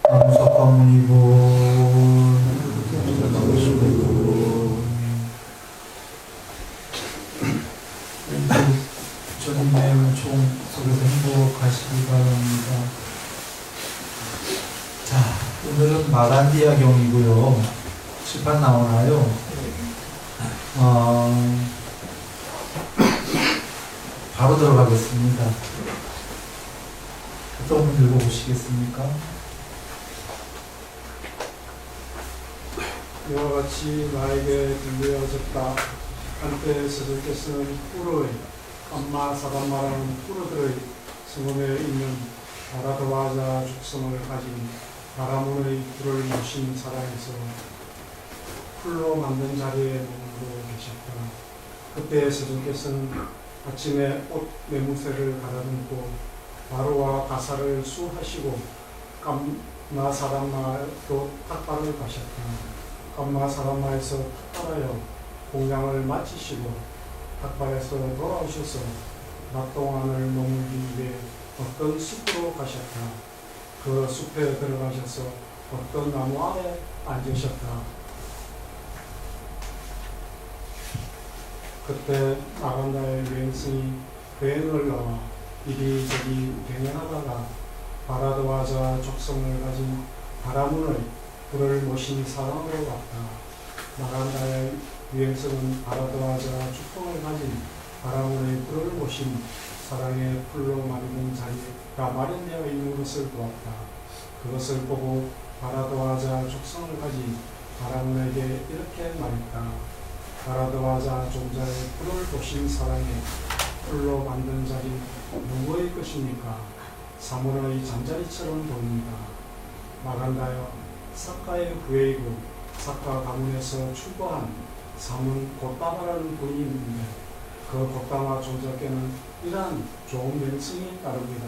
남석강문이고 주님의 총 속에서 행복하시기 바랍니다. 자, 오늘은 마간디아 경이고요. 칠판 나오나요? 바로 들어가겠습니다. 어떤 분 읽어보시겠습니까? 이와 같이 나에게 들려졌다. 한때 스승께서는 푸르의 감마 사단마라는 푸르들의 성읍에 있는 바라드와자 죽성을 가진 바라문의 불을 모신 사람에서 풀로 만든 자리에 머물러 계셨다. 그때 스승께서는 아침에 옷 매무새를 갈아듬고 바로와 가사를 수하시고 감마 사단마로 탁발을 가셨다. 감마 사단마에서 탁발하여 공양을 마치시고 탁발에서 돌아오셔서 낮 동안을 머물기 위해 어떤 숲으로 가셨다. 그 숲에 들어가셔서 어떤 나무 아래 앉으셨다. 그때 나간다의 유행성이 여행을 나와 이리저리 경연하다가 바라드와자 족성을 가진 바라문의 불을 모신 사람으로 갔다. 나간다의 유행성은 바라드와자 축봉을 가진 바라문의 불을 모신 사랑의 풀로 만든 자리가 마련되어 있는 것을 보았다. 그것을 보고 바라드와자 족성을 가진 바라문에게 이렇게 말했다. 바라드와자 종자의 불을 보신 사랑의 풀로 만든 자리 누구의 것입니까? 사문의 잠자리처럼 보입니다. 나간다여 사카의 후예이고 사카 가문에서 출고한 사문 고따마라는 분이 있는데 그 고따마 종자께는 이러한 좋은 명칭이 따릅니다.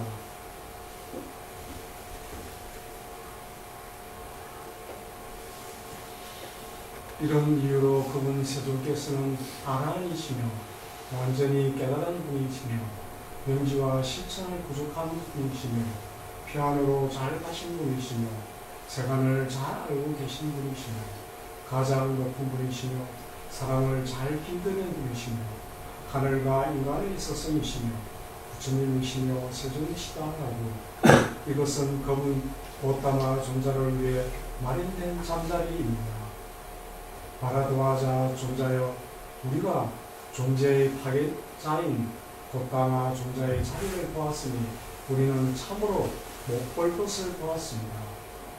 이런 이유로 그분 세존께서는 아란이시며 완전히 깨달은 분이시며 명지와 실천을 부족한 분이시며 피아노로 잘 가신 분이시며 세간을 잘 알고 계신 분이시며 가장 높은 분이시며 사랑을 잘 길들인 분이시며 하늘과 인간의 스승이시며 부처님이시며 세존이시다라고 이것은 그분 고따마 존자를 위해 마련된 잠자리입니다. 바라드와자 존자여 우리가 존재의 파괴자인 고따마 존자의 자리를 보았으니 우리는 참으로 못 볼 것을 보았습니다.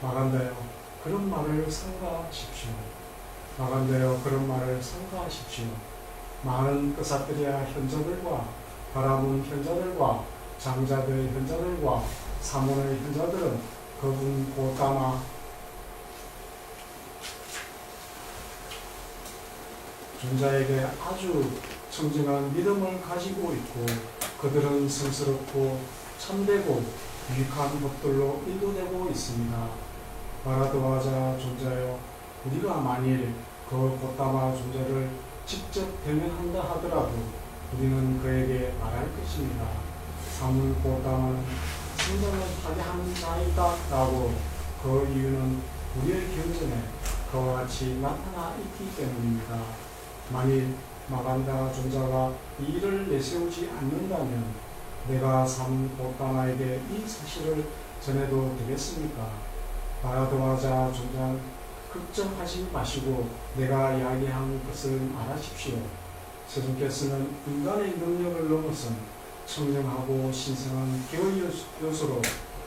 나간다여 그런 말을 삼가하십시오. 나간다여 그런 말을 삼가하십시오. 많은 끄사뜨리아 현자들과 바라문 현자들과 장자들의 현자들과 사문의 현자들은 그분 고따마 존자에게 아주 청정한 믿음을 가지고 있고 그들은 성스럽고 참되고 유익한 법들로 인도되고 있습니다. 바라드와자 존자여 우리가 만일 그 고따마 존자를 직접 대면한다 하더라도 우리는 그에게 말할 것입니다. 사문 고따마는 성전을 파괴하는 자이다 라고 그 이유는 우리의 경전에 그와 같이 나타나 있기 때문입니다. 만일 마간다 존자가 이 일을 내세우지 않는다면 내가 사문 고따마에게 이 사실을 전해도 되겠습니까? 바라드와자 존자 걱정하지 마시고 내가 이야기한 것을 말하십시오. 세존께서는 인간의 능력을 넘어선 청정하고 신성한 기의 요소로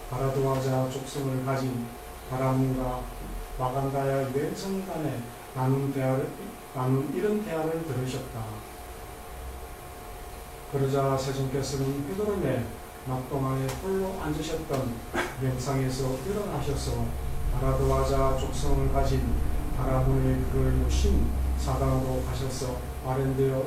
바라드와자 족성을 가진 바라문과 마간다의 유행성 간에 나눈 이런 대화를 들으셨다. 그러자 세존께서는 휘두름에 낮 동안에 홀로 앉으셨던 명상에서 일어나셔서 바라드와자 족성을 가진 바라문의 불을 모신 사당으로 가셔서 마련되어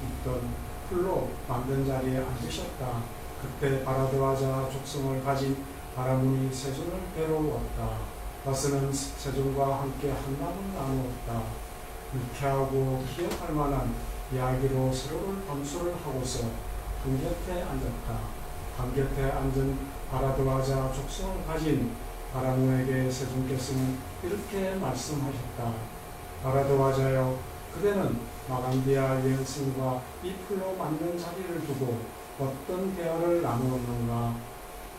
있던 풀로 만든 자리에 앉으셨다. 그때 바라드와자 족성을 가진 바라문이 세존을 뵈러 왔다. 와서는 세존과 함께 한담을 나누었다. 유쾌하고 기억할 만한 이야기로 서로를 담수를 하고서 한 곁에 앉았다. 한 곁에 앉은 바라드와자 족성을 가진 바라문에게 세존께서는 이렇게 말씀하셨다. 바라도아자여, 그대는 마간디아 유행승과 이 풀로 만든 자리를 두고 어떤 대화를 나누었는가?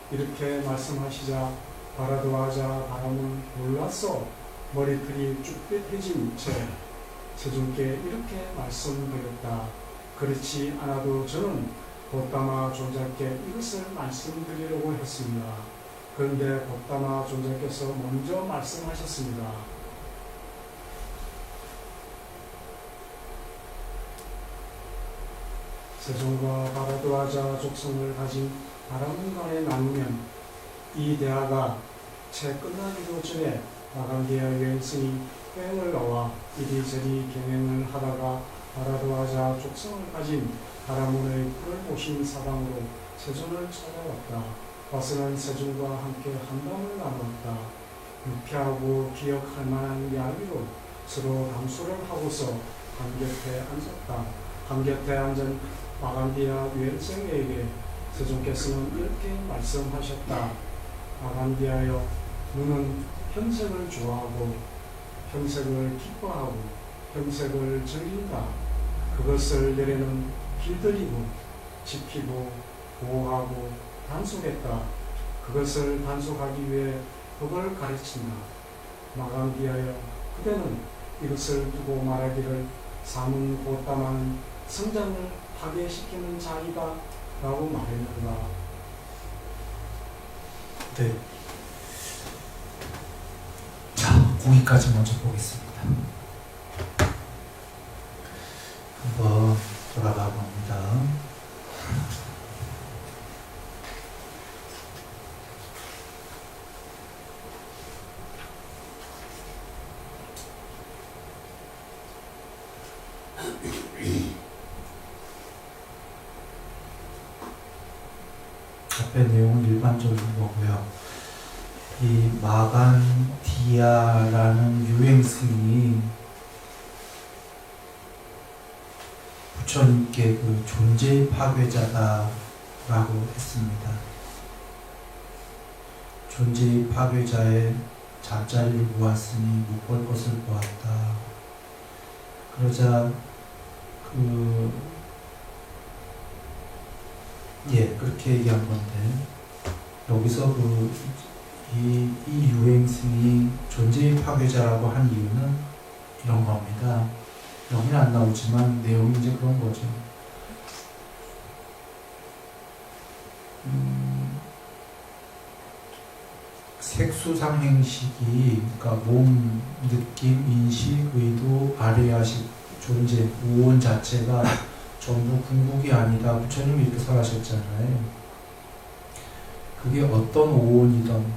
이렇게 말씀하시자 바라도아자 바람은 놀라서 머리털이 쭈뼛해진 채 세존께 이렇게 말씀드렸다. 그렇지 않아도 저는 곧다마 존자께 이것을 말씀드리려고 했습니다. 그런데 곧다마 존자께서 먼저 말씀하셨습니다. 세존과 바라도아자 족성을 가진 바라문 간에 나누면 이 대화가 채 끝나기도 전에 마간디아 여행승이 여행을 나와 이리저리 경행을 하다가 바라도아자 족성을 가진 바라문의 굴을 보신 사방으로 세존을 찾아왔다. 와서는 세존과 함께 한담을 나누었다. 유쾌하고 기억할 만한 이야기로 서로 담소를 하고서 한곁에 앉았다. 한곁에 앉은 마간디아 유행승에게 세존께서는 이렇게 말씀하셨다. 마간디아여, 너는 현색을 좋아하고 현색을 기뻐하고 현색을 즐긴다. 그것을 내려는 길들이고 지키고 보호하고 단속했다. 그것을 단속하기 위해 법을 가르친다. 마간디아여, 그대는 이것을 두고 말하기를 사문 곧다마는 성장을 파괴시키는 자이다 라고 말했는가? 네. 자, 거기까지 먼저 보겠습니다. 한번 돌아가 봅니다. 앞에 내용은 일반적인 거고요. 이 마간디아라는 유행승이 부처님께 그 존재의 파괴자다라고 했습니다. 존재의 파괴자의 잠자리를 보았으니 못 볼 것을 보았다. 그러자 그렇게 얘기한 건데, 여기서 이 유행승이 존재의 파괴자라고 한 이유는 이런 겁니다. 여기는 안 나오지만 내용이 이제 그런 거죠. 색수상행식이, 그러니까 몸, 느낌, 인식, 의도, 아뢰야식, 존재, 오온 자체가 전부 궁극이 아니다. 부처님이 이렇게 설하셨잖아요. 그게 어떤 오온이든,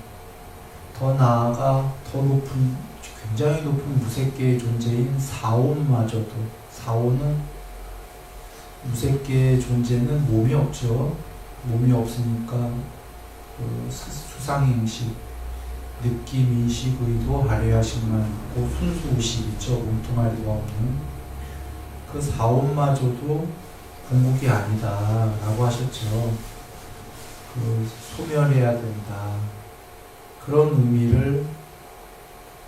더 나아가 더 높은, 굉장히 높은 무색계의 존재인 사온마저도, 사온은 무색계의 존재는 몸이 없죠. 몸이 없으니까 수상행식, 느낌, 인식, 의도, 아뢰야식만 있고 순수의식 있죠. 몸뚱아리가 없는. 그 사온마저도 궁극이 아니다 라고 하셨죠. 소멸해야 된다. 그런 의미를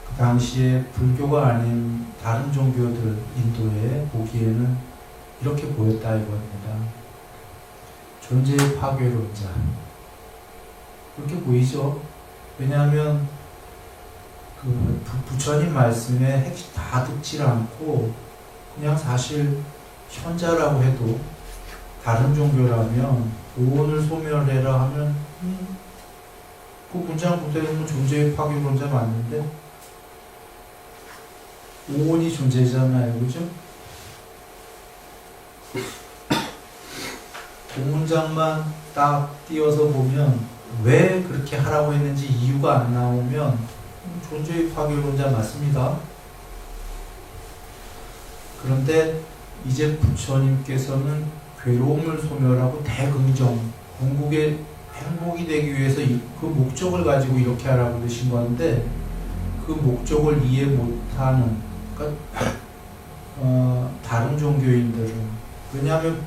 그 당시에 불교가 아닌 다른 종교들, 인도에 보기에는 이렇게 보였다 이겁니다. 존재의 파괴론자. 그렇게 보이죠. 왜냐하면 부처님 말씀에 핵심 다 듣질 않고 그냥 사실 현자라고 해도 다른 종교라면 오온을 소멸해라 하면 그 문장 그대로는 존재의 파괴론자 맞는데 오온이 존재잖아요. 그죠? 그 문장만 딱 띄어서 보면 왜 그렇게 하라고 했는지 이유가 안 나오면 존재의 파괴론자 맞습니다. 그런데 이제 부처님께서는 괴로움을 소멸하고 대긍정, 궁극의 행복이 되기 위해서 그 목적을 가지고 이렇게 하라고 그러신 건데, 그 목적을 이해 못하는, 그러니까 다른 종교인들은, 왜냐하면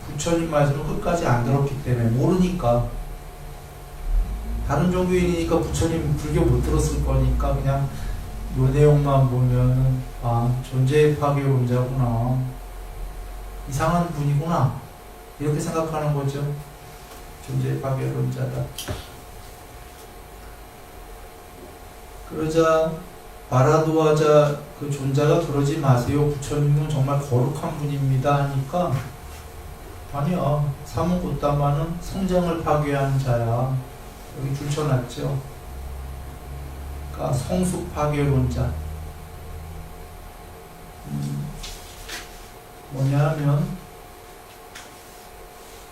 부처님 말씀을 끝까지 안 들었기 때문에 모르니까 다른 종교인이니까 부처님 불교 못 들었을 거니까 그냥 요 내용만 보면은 아 존재의 파괴론자구나, 이상한 분이구나, 이렇게 생각하는 거죠. 존재의 파괴론자다. 그러자 바라두아자 그 존자가 그러지 마세요, 부처님은 정말 거룩한 분입니다 하니까 아니야, 사무고타마는 성장을 파괴하는 자야. 여기 줄쳐놨죠. 그러니까 성숙 파괴론자. 뭐냐면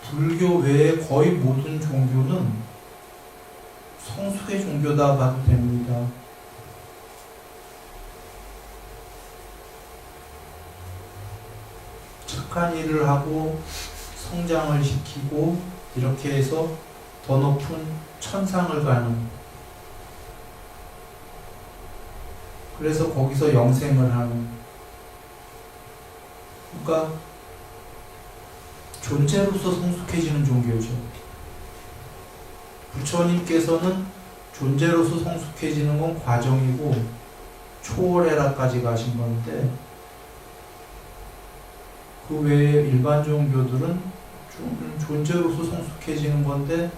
불교 외에 거의 모든 종교는 성숙의 종교다 봐도 됩니다. 착한 일을 하고 성장을 시키고 이렇게 해서 더 높은 천상을 가는, 그래서 거기서 영생을 하는, 그러니까 존재로서 성숙해지는 종교죠. 부처님께서는 존재로서 성숙해지는 건 과정이고 초월해라까지 가신 건데, 그 외에 일반 종교들은 좀 존재로서 성숙해지는 건데,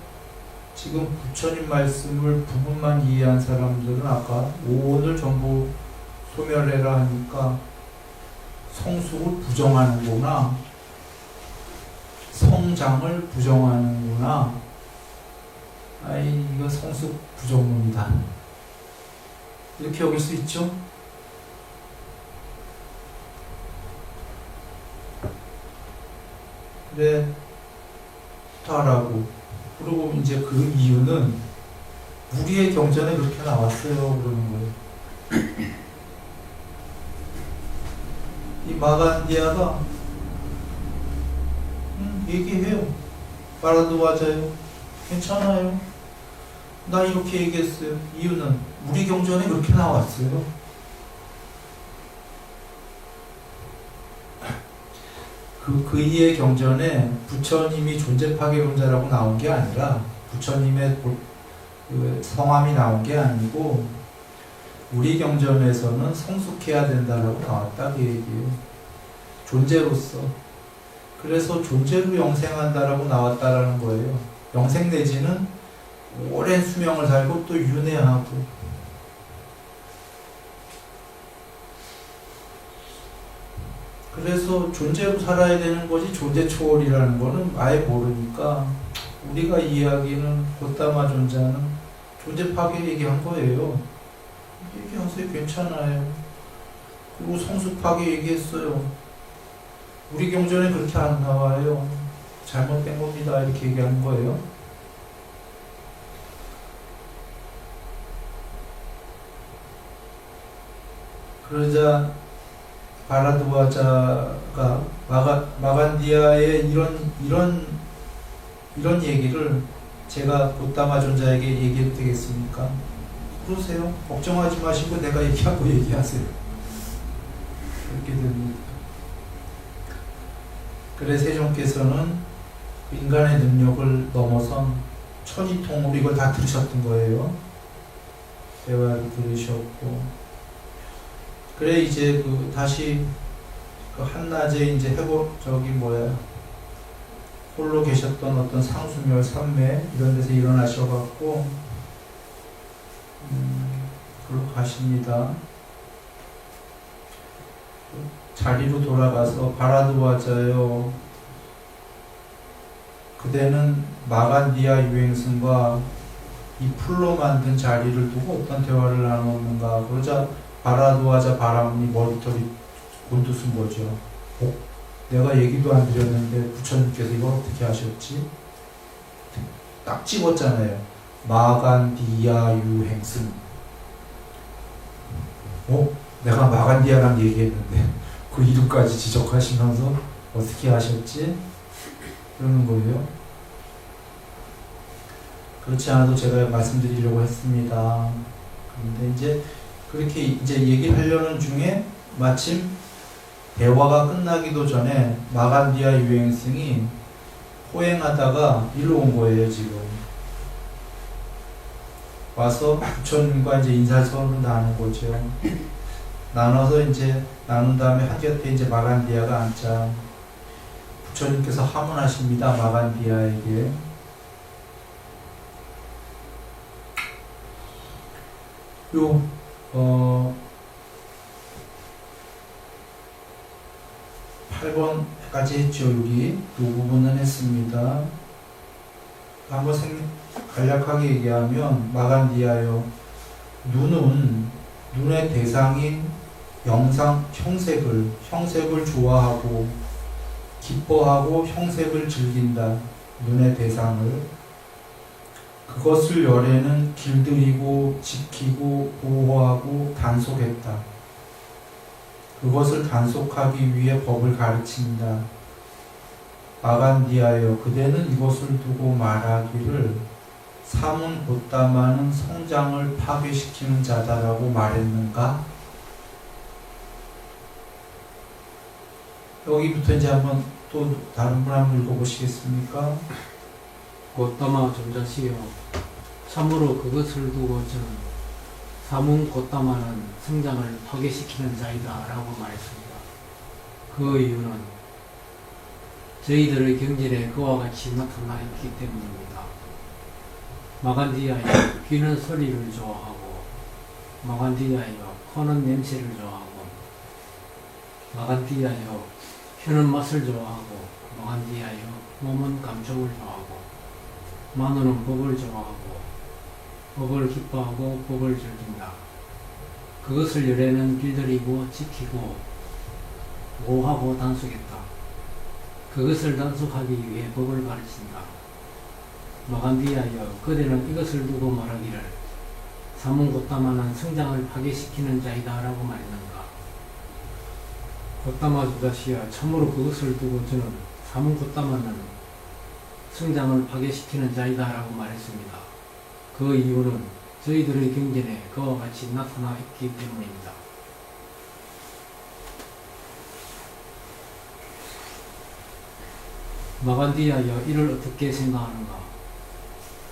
지금 부처님 말씀을 부분만 이해한 사람들은 아까 오온을 전부 소멸해라 하니까 성숙을 부정하는구나, 성장을 부정하는구나, 아이 이거 성숙 부정론이다, 이렇게 여길 수 있죠. 그래 다라고. 그리고 이제 그 이유는 우리의 경전에 그렇게 나왔어요 그러는 거예요. 이 마간디아가 얘기해요. 바라두아자요, 괜찮아요, 나 이렇게 얘기했어요. 이유는 우리 경전에 그렇게 나왔어요. 그이의 경전에 부처님이 존재 파괴론자라고 나온 게 아니라, 부처님의 그 성함이 나온 게 아니고 우리 경전에서는 성숙해야 된다라고 나왔다 그 얘기예요. 존재로서. 그래서 존재로 영생한다라고 나왔다라는 거예요. 영생 내지는 오랜 수명을 살고 또 윤회하고. 그래서 존재로 살아야 되는 거지 존재 초월이라는 거는 아예 모르니까 우리가 이해하기는 고타마 존자는 존재 파괴 얘기한 거예요. 얘기하세요, 괜찮아요. 그리고 성숙 파괴 얘기했어요. 우리 경전에 그렇게 안 나와요. 잘못된 겁니다, 이렇게 얘기하는 거예요. 그러자 바라두아자가 마간디아의 이런 얘기를 제가 고타마 존자에게 얘기해도 되겠습니까? 그러세요. 걱정하지 마시고 내가 얘기하고 얘기하세요. 그렇게 됩니다. 그래 세종께서는 인간의 능력을 넘어선 천이통으로 이걸 다 들으셨던 거예요. 대화를 들으셨고, 그래 이제 그 다시 그 한낮에 이제 홀로 계셨던 어떤 상수멸 삼매 이런 데서 일어나셔갖고 그러고 가십니다. 자리로 돌아가서 바라두아자요, 그대는 마간디아 유행승과 이 풀로 만든 자리를 두고 어떤 대화를 나눴는가. 그러자 바라두아자 바라문이 머리털이 곤두쓴 거죠. 내가 얘기도 안 드렸는데 부처님께서 이걸 어떻게 하셨지? 딱 찍었잖아요. 마간디아 유행승. 내가 마간디아랑 얘기했는데 그 이름까지 지적하시면서 어떻게 하셨지? 그러는 거예요. 그렇지 않아도 제가 말씀드리려고 했습니다. 그런데 이제 그렇게 이제 얘기를 하려는 중에 마침 대화가 끝나기도 전에 마간디아 유행승이 호행하다가 일로 온 거예요, 지금. 와서 부처님과 이제 인사선을 나눈 거죠. 나눠서 이제 나눈 다음에 한곁에 이제 마간디아가 앉자. 부처님께서 하문하십니다. 마간디아에게. 요 8번까지 했죠. 여기 이 부분은 했습니다. 한번 간략하게 얘기하면 마간디아요. 눈은 눈의 대상인 형색을 좋아하고 기뻐하고 형색을 즐긴다. 눈의 대상을. 그것을 열애는 길들이고 지키고 보호하고 단속했다. 그것을 단속하기 위해 법을 가르친다. 마간디아여, 그대는 이것을 두고 말하기를 사문 곧다마는 성장을 파괴시키는 자다라고 말했는가? 여기부터 이제 한번 또 다른 분 한번 읽어보시겠습니까? 곧다마 존자시여 참으로 그것을 두고 저는 사문 곧다마는 성장을 파괴시키는 자이다 라고 말했습니다. 그 이유는 저희들의 경전에 그와 같이 나타나 있기 때문입니다. 마간디아여, 귀는 소리를 좋아하고 마간디아여, 코는 냄새를 좋아하고 마간디아여, 혀는 맛을 좋아하고 마간디아여, 몸은 감촉을 좋아하고 마누는 법을 좋아하고 법을 기뻐하고 법을 즐긴다. 그것을 열애는 길들이고 지키고 보호하고 단속했다. 그것을 단속하기 위해 법을 가르친다. 마간디아여, 그대는 이것을 두고 말하기를 사문 곧다마는 성장을 파괴시키는 자이다 라고 말했는가? 곧다마 주다시여, 참으로 그것을 두고 저는 사문 곧다마는 성장을 파괴시키는 자이다 라고 말했습니다. 그 이유는 저희들의 경전에 그와 같이 나타나 있기 때문입니다. 마간디아여, 이를 어떻게 생각하는가?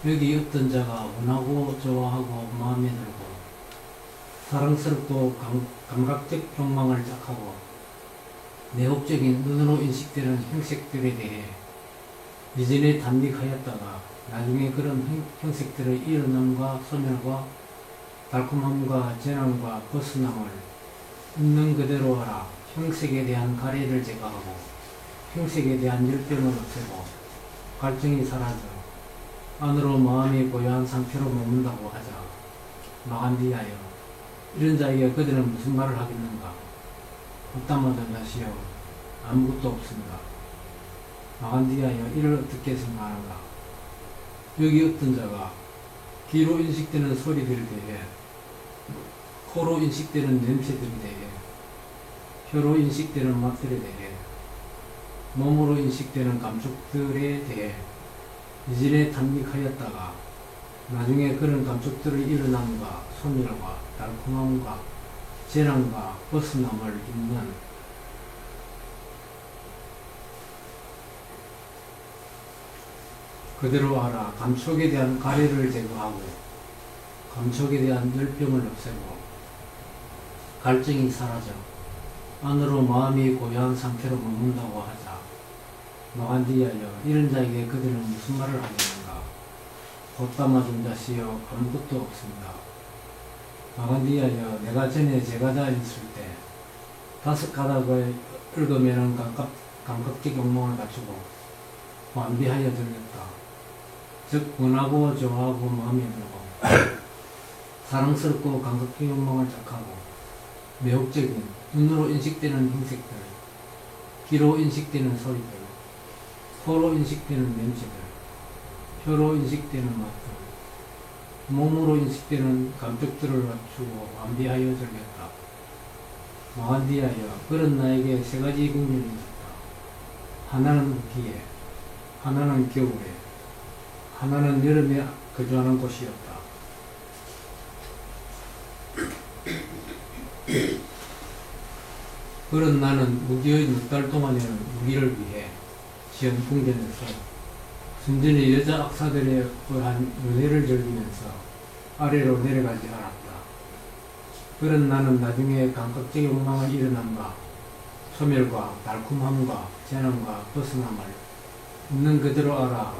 여기 어떤 자가 원하고 좋아하고 마음에 들고 사랑스럽고 감각적 욕망을 짝하고 내혹적인 눈으로 인식되는 형색들에 대해 미진에 담닉하였다가 나중에 그런 형색들의 일어남과 소멸과 달콤함과 재난과 벗어남을 있는 그대로 하라. 형색에 대한 가래를 제거하고 형색에 대한 열병을 없애고 갈증이 사라져 안으로 마음이 고요한 상태로 머문다고 하자. 마간디아여, 이런 자에게 그들은 무슨 말을 하겠는가? 곧다마 존자시여, 아무것도 없습니다. 마간디아여, 이를 어떻게 생각하는가? 여기 어떤 자가 귀로 인식되는 소리들에 대해 코로 인식되는 냄새들에 대해 혀로 인식되는 맛들에 대해 몸으로 인식되는 감촉들에 대해 이전에 탐닉하였다가 나중에 그런 감촉들의 일어남과 소멸과 달콤함과 재난과 벗어남을 입는 그대로 알아. 감촉에 대한 가래를 제거하고 감촉에 대한 열병을 없애고 갈증이 사라져 안으로 마음이 고요한 상태로 머문다고 하자. 마간디아여, 이런 자에게 그들은 무슨 말을 하겠는가? 곧다마 존자시여, 아무것도 없습니다. 마간디아여, 내가 전에 제가자 있을 때 5가닥을 읽으면 감각적 욕망을 갖추고 완비하여 들렸다. 즉 원하고 좋아하고 마음에 들고 사랑스럽고 감각적 욕망을 짝하고 매혹적인 눈으로 인식되는 형색들, 귀로 인식되는 소리들, 코로 인식되는 냄새들, 혀로 인식되는 맛들, 몸으로 인식되는 감촉들을 갖추고 완비하여 즐겼다. 마간디아여, 그런 나에게 3가지 궁전이 있었다. 하나는雨季에, 하나는 겨울에, 하나는 여름에 거주하는 곳이었다. 그런 나는 무기의 6달 동안에는 무기를 위해 지은 궁전에서 순전히 여자 악사들에 의한 연애를 즐기면서 아래로 내려가지 않았다. 그런 나는 나중에 감각적 욕망을 일어남과 소멸과 달콤함과 재난과 벗어남을 있는 그대로 알아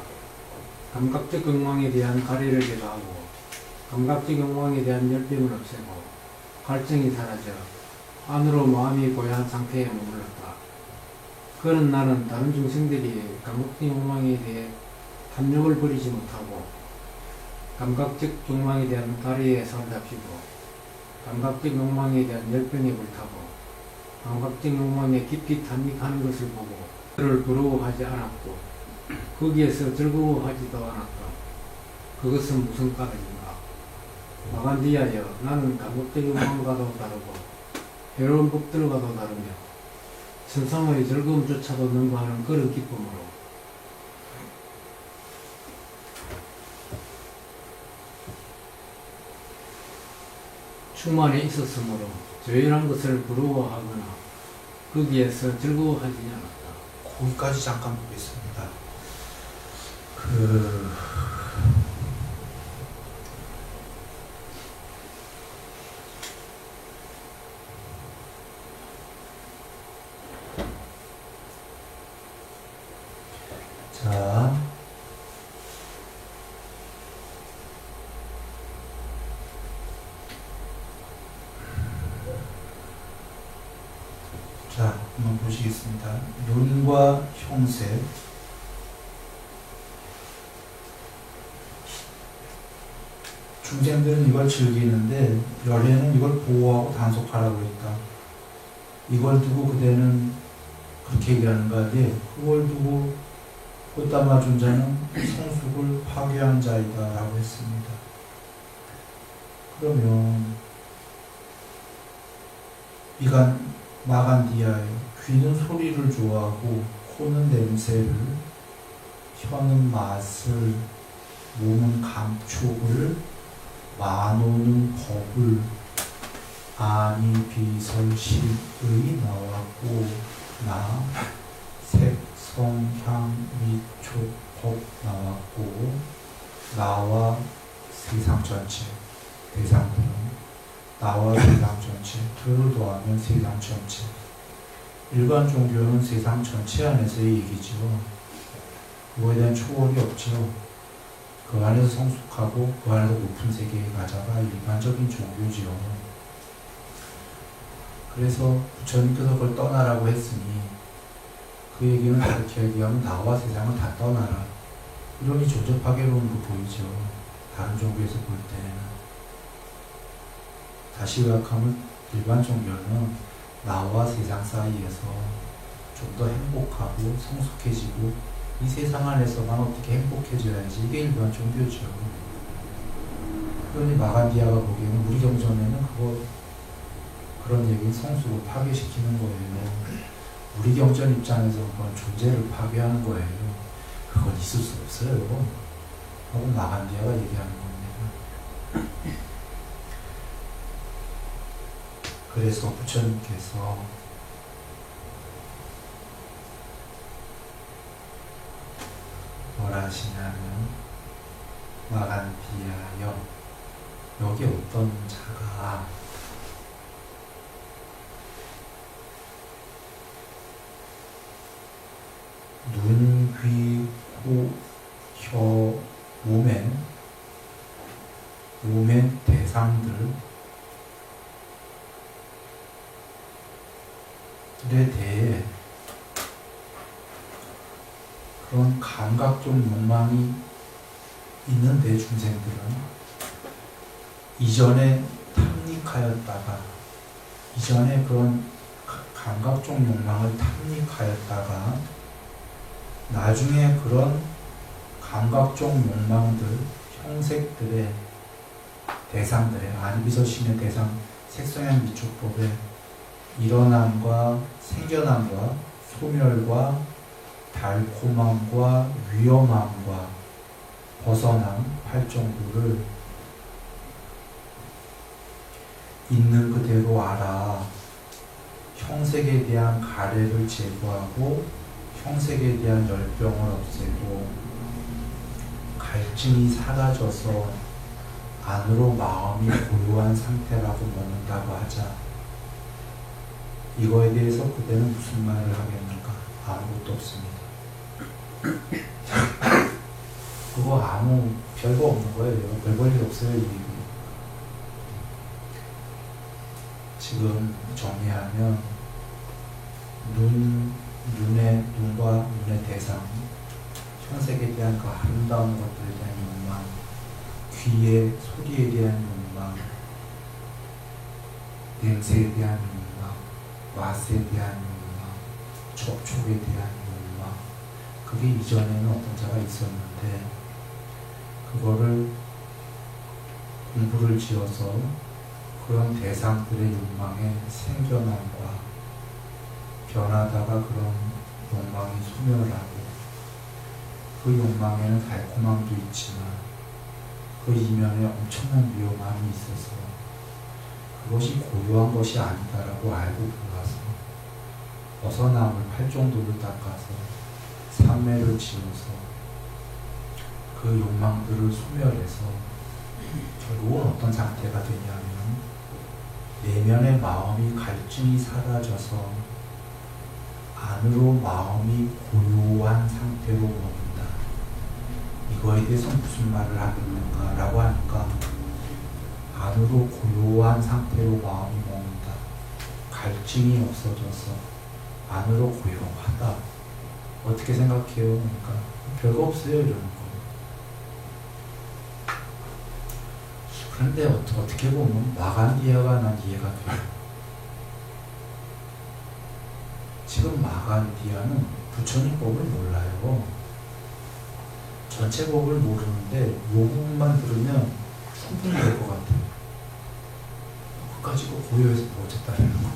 감각적 욕망에 대한 가래를 제거하고 감각적 욕망에 대한 열병을 없애고 갈증이 사라져 안으로 마음이 고요한 상태에 머물렀다. 그런 나는 다른 중생들이 감각적 욕망에 대해 탐욕을 버리지 못하고 감각적 욕망에 대한 가래에 손을 잡히고 감각적 욕망에 대한 열병에 불타고 감각적 욕망에 깊이 탐닉하는 것을 보고 그를 부러워하지 않았고 거기에서 즐거워하지도 않았다. 그것은 무슨 까닭인가? 마간디아여, 나는 감각적 욕망과도 다르고 해로운 법들과도 다르며 천상의 즐거움조차도 능가하는 그런 기쁨으로 충만해 있었으므로 조연한 것을 부러워하거나 거기에서 즐거워하지 않았다. 거기까지 잠깐 보겠습니다. 자, 한번 보시겠습니다. 윤과 형색. 중생들은 이걸 즐기는데 열애는 이걸 보호하고 단속하라고 했다. 이걸 두고 그대는 그렇게 얘기하는 거 아니에요. 그걸 두고 꽃다마 존자는 성숙을 파괴한 자이다 라고 했습니다. 그러면 마간디아예요. 귀는 소리를 좋아하고 코는 냄새를, 혀는 맛을, 몸은 감촉을, 만호는 법을, 아니 비설실의 나왔고 나 색성향 미촉법 나왔고 나와 세상 전체 대상들은 나와 세상 전체 둘을 더하면 세상 전체. 일반 종교는 세상 전체 안에서의 얘기죠. 그거에 대한 초월이 없죠. 그 안에서 성숙하고 그 안에서 높은 세계에 가자가 일반적인 종교지요. 그래서 부처님께서 그걸 떠나라고 했으니 그 얘기는 그렇게 얘기하면 나와 세상을 다 떠나라. 이론이 존재 파괴론으로 보이죠. 다른 종교에서 볼 때는. 다시 요약하면 일반 종교는 나와 세상 사이에서 좀 더 행복하고 성숙해지고 이 세상 안에서만 어떻게 행복해져야지 이게 일반 종교죠. 그러니 마간디아가 보기에는 우리 경전에는 그런 얘기 성숙을 파괴시키는 거예요. 우리 경전 입장에서 그건 존재를 파괴하는 거예요. 그건 있을 수 없어요. 하고 마간디아가 얘기하는 겁니다. 그래서 부처님께서 뭐라 하시냐면 마간디아여, 여기 어떤 자가 눈, 귀, 코, 혀, 몸의 대상들에 대해 그런 감각적 욕망이 있는데 중생들은 이전에 탐닉하였다가 이전에 그런 감각적 욕망을 탐닉하였다가 나중에 그런 감각적 욕망들, 형색들의 대상들의 아니비서신의 대상 색성향 미촉법의 일어남과 생겨남과 소멸과 달콤함과 위험함과 벗어남 활정도를 있는 그대로 알아. 형색에 대한 가래를 제거하고 형색에 대한 열병을 없애고 갈증이 사라져서 안으로 마음이 고요한 상태라고 묻는다고 하자. 이거에 대해서 그대는 무슨 말을 하겠는가? 아무것도 없습니다. 그거 아무 별거 없는 거예요. 별 볼 일 없어요. 이 얘기. 지금 정리하면 눈과 눈의 대상, 현색에 대한 그 아름다운 것들에 대한 욕망, 귀의 소리에 대한 욕망, 냄새에 대한 욕망, 맛에 대한 욕망, 접촉에 대한 욕망. 그게 이전에는 어떤 자가 있었는데 그거를 공부를 지어서 그런 대상들의 욕망에 생겨남과 변하다가 그런 욕망이 소멸하고 그 욕망에는 달콤함도 있지만 그 이면에 엄청난 위험함이 있어서 그것이 고요한 것이 아니다라고 알고 들어가서 벗어남을 팔정도를 닦아서 삼매를 지어서 그 욕망들을 소멸해서 결국은 어떤 상태가 되냐면 내면의 마음이 갈증이 사라져서 안으로 마음이 고요한 상태로 머문다. 이거에 대해서 무슨 말을 하겠는가 라고 하니까 안으로 고요한 상태로 마음이 머문다. 갈증이 없어져서 안으로 고요하다. 어떻게 생각해요? 그러니까 별거 없어요 이러는 거. 그런데 어떻게 보면 마간디아가 난 이해가 돼요. 지금 마간디아는 부처님 법을 몰라요. 전체 법을 모르는데 요 부분만 들으면 충분히 될 것 같아요. 그까지고 고요해서 어쨌다는 거.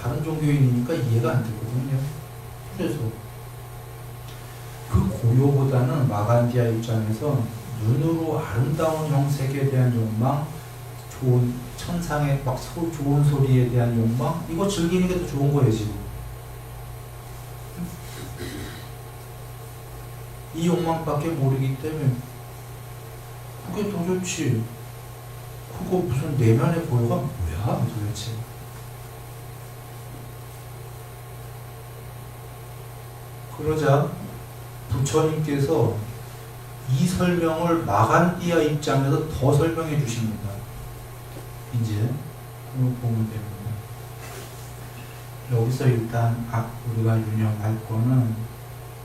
다른 종교인이니까 이해가 안 되거든요. 그래서 그 고요보다는 마간디아 입장에서 눈으로 아름다운 형색에 대한 욕망, 좋은 천상의 막 좋은 소리에 대한 욕망, 이거 즐기는 게 더 좋은 거예요 지금. 이 욕망밖에 모르기 때문에 그게 더 좋지. 그거 무슨 내면의 고요가 뭐야 도대체. 그러자 부처님께서 이 설명을 마간디아 입장에서 더 설명해 주십니다. 이제 보면 됩니다. 여기서 일단 우리가 유념할 거는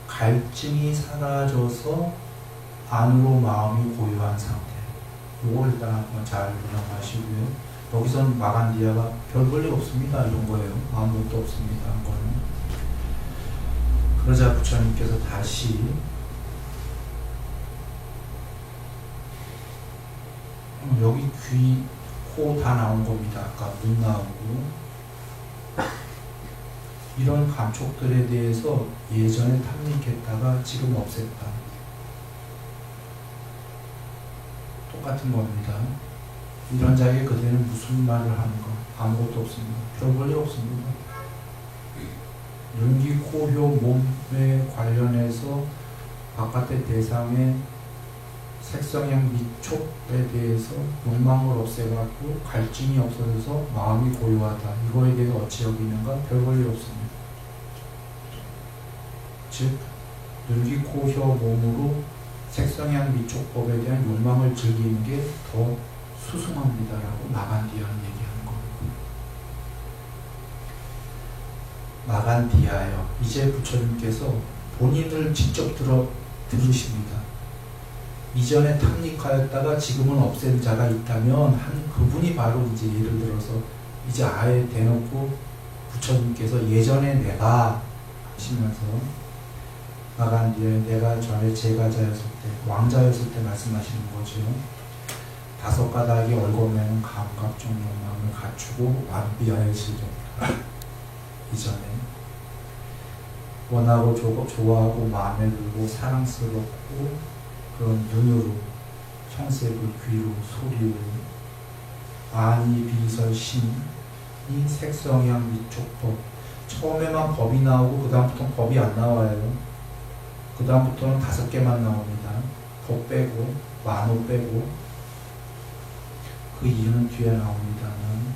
갈증이 사라져서 안으로 마음이 고요한 상태. 이거 일단 한번 잘 유념하시고요. 여기서는 마간디아가 별 볼 일 없습니다. 이런 거예요. 아무것도 없습니다. 한 거는. 그러자 부처님께서 다시 여기 귀, 코 다 나온 겁니다. 아까 눈 나오고 이런 감촉들에 대해서 예전에 탐닉했다가 지금 없앴다. 똑같은 겁니다. 이런 자에게 그대는 무슨 말을 하는가? 아무것도 없습니다. 별 볼 일 없습니다. 눈, 귀, 코, 혀, 몸에 관련해서 바깥의 대상의 색성향, 미촉에 대해서 욕망을 없애갖고 갈증이 없어져서 마음이 고요하다. 이거에 대해서 어찌 여기는가? 별 볼 일 없습니다. 즉, 눈, 귀, 코, 혀, 몸으로 색성향, 미촉법에 대한 욕망을 즐기는 게 더 수승합니다라고 마간디아는 얘기하는 겁니다. 마간디아요. 이제 부처님께서 본인을 직접 들으십니다. 이전에 탐닉하였다가 지금은 없앤 자가 있다면 한 그분이 바로 이제 예를 들어서 이제 아예 대놓고 부처님께서 예전에 내가 하시면서 마간디아 내가 전에 제가자였을 때 왕자였을 때 말씀하시는 거죠. 5가닥이 얽어매는 감각적 욕망을 갖추고 완비하였으리라. 이전에 원하고 좋아하고 마음에 들고 사랑스럽고 그런 눈으로 형색을 귀로 소리로 아니 비설 신이 색성향 미촉법 처음에만 법이 나오고 그 다음부터는 법이 안 나와요. 그 다음부터는 5개만 나옵니다. 법 빼고 만호 빼고 그 이유는 뒤에 나옵니다만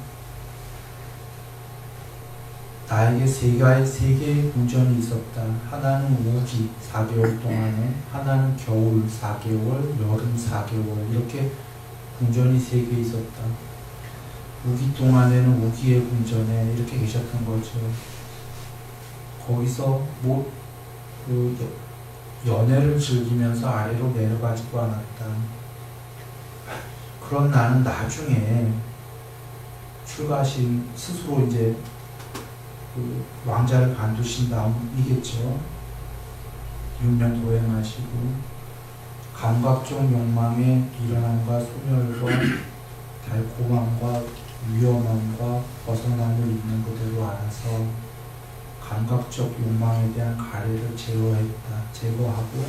나에게 세 개의 궁전이 있었다. 하나는 우기 4개월 동안에, 하나는 겨울 4개월, 여름 4개월 이렇게 궁전이 3개 있었다. 우기 동안에는 우기의 궁전에 이렇게 계셨던 거죠. 거기서 연애를 즐기면서 아래로 내려가지도 않았다. 그런 나는 나중에 출가하신 스스로 이제 왕자를 간두신 다음이겠죠. 6년 도행하시고 감각적 욕망의 미련함과 소멸과 달콤함과 위험함과 벗어남을 있는 그대로 알아서 감각적 욕망에 대한 가래를 제거하고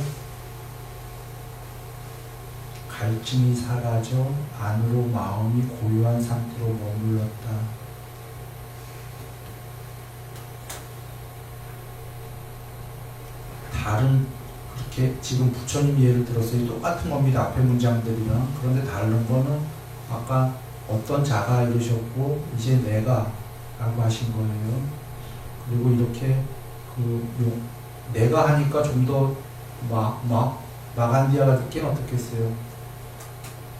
갈증이 사라져 안으로 마음이 고요한 상태로 머물렀다. 다른 그렇게 지금 부처님 예를 들었어요. 똑같은 겁니다. 앞에 문장들이랑. 그런데 다른 거는 아까 어떤 자가 이러셨고 이제 내가 라고 하신 거예요. 그리고 이렇게 내가 하니까 좀 더 마간디아가 듣기는 어떻겠어요?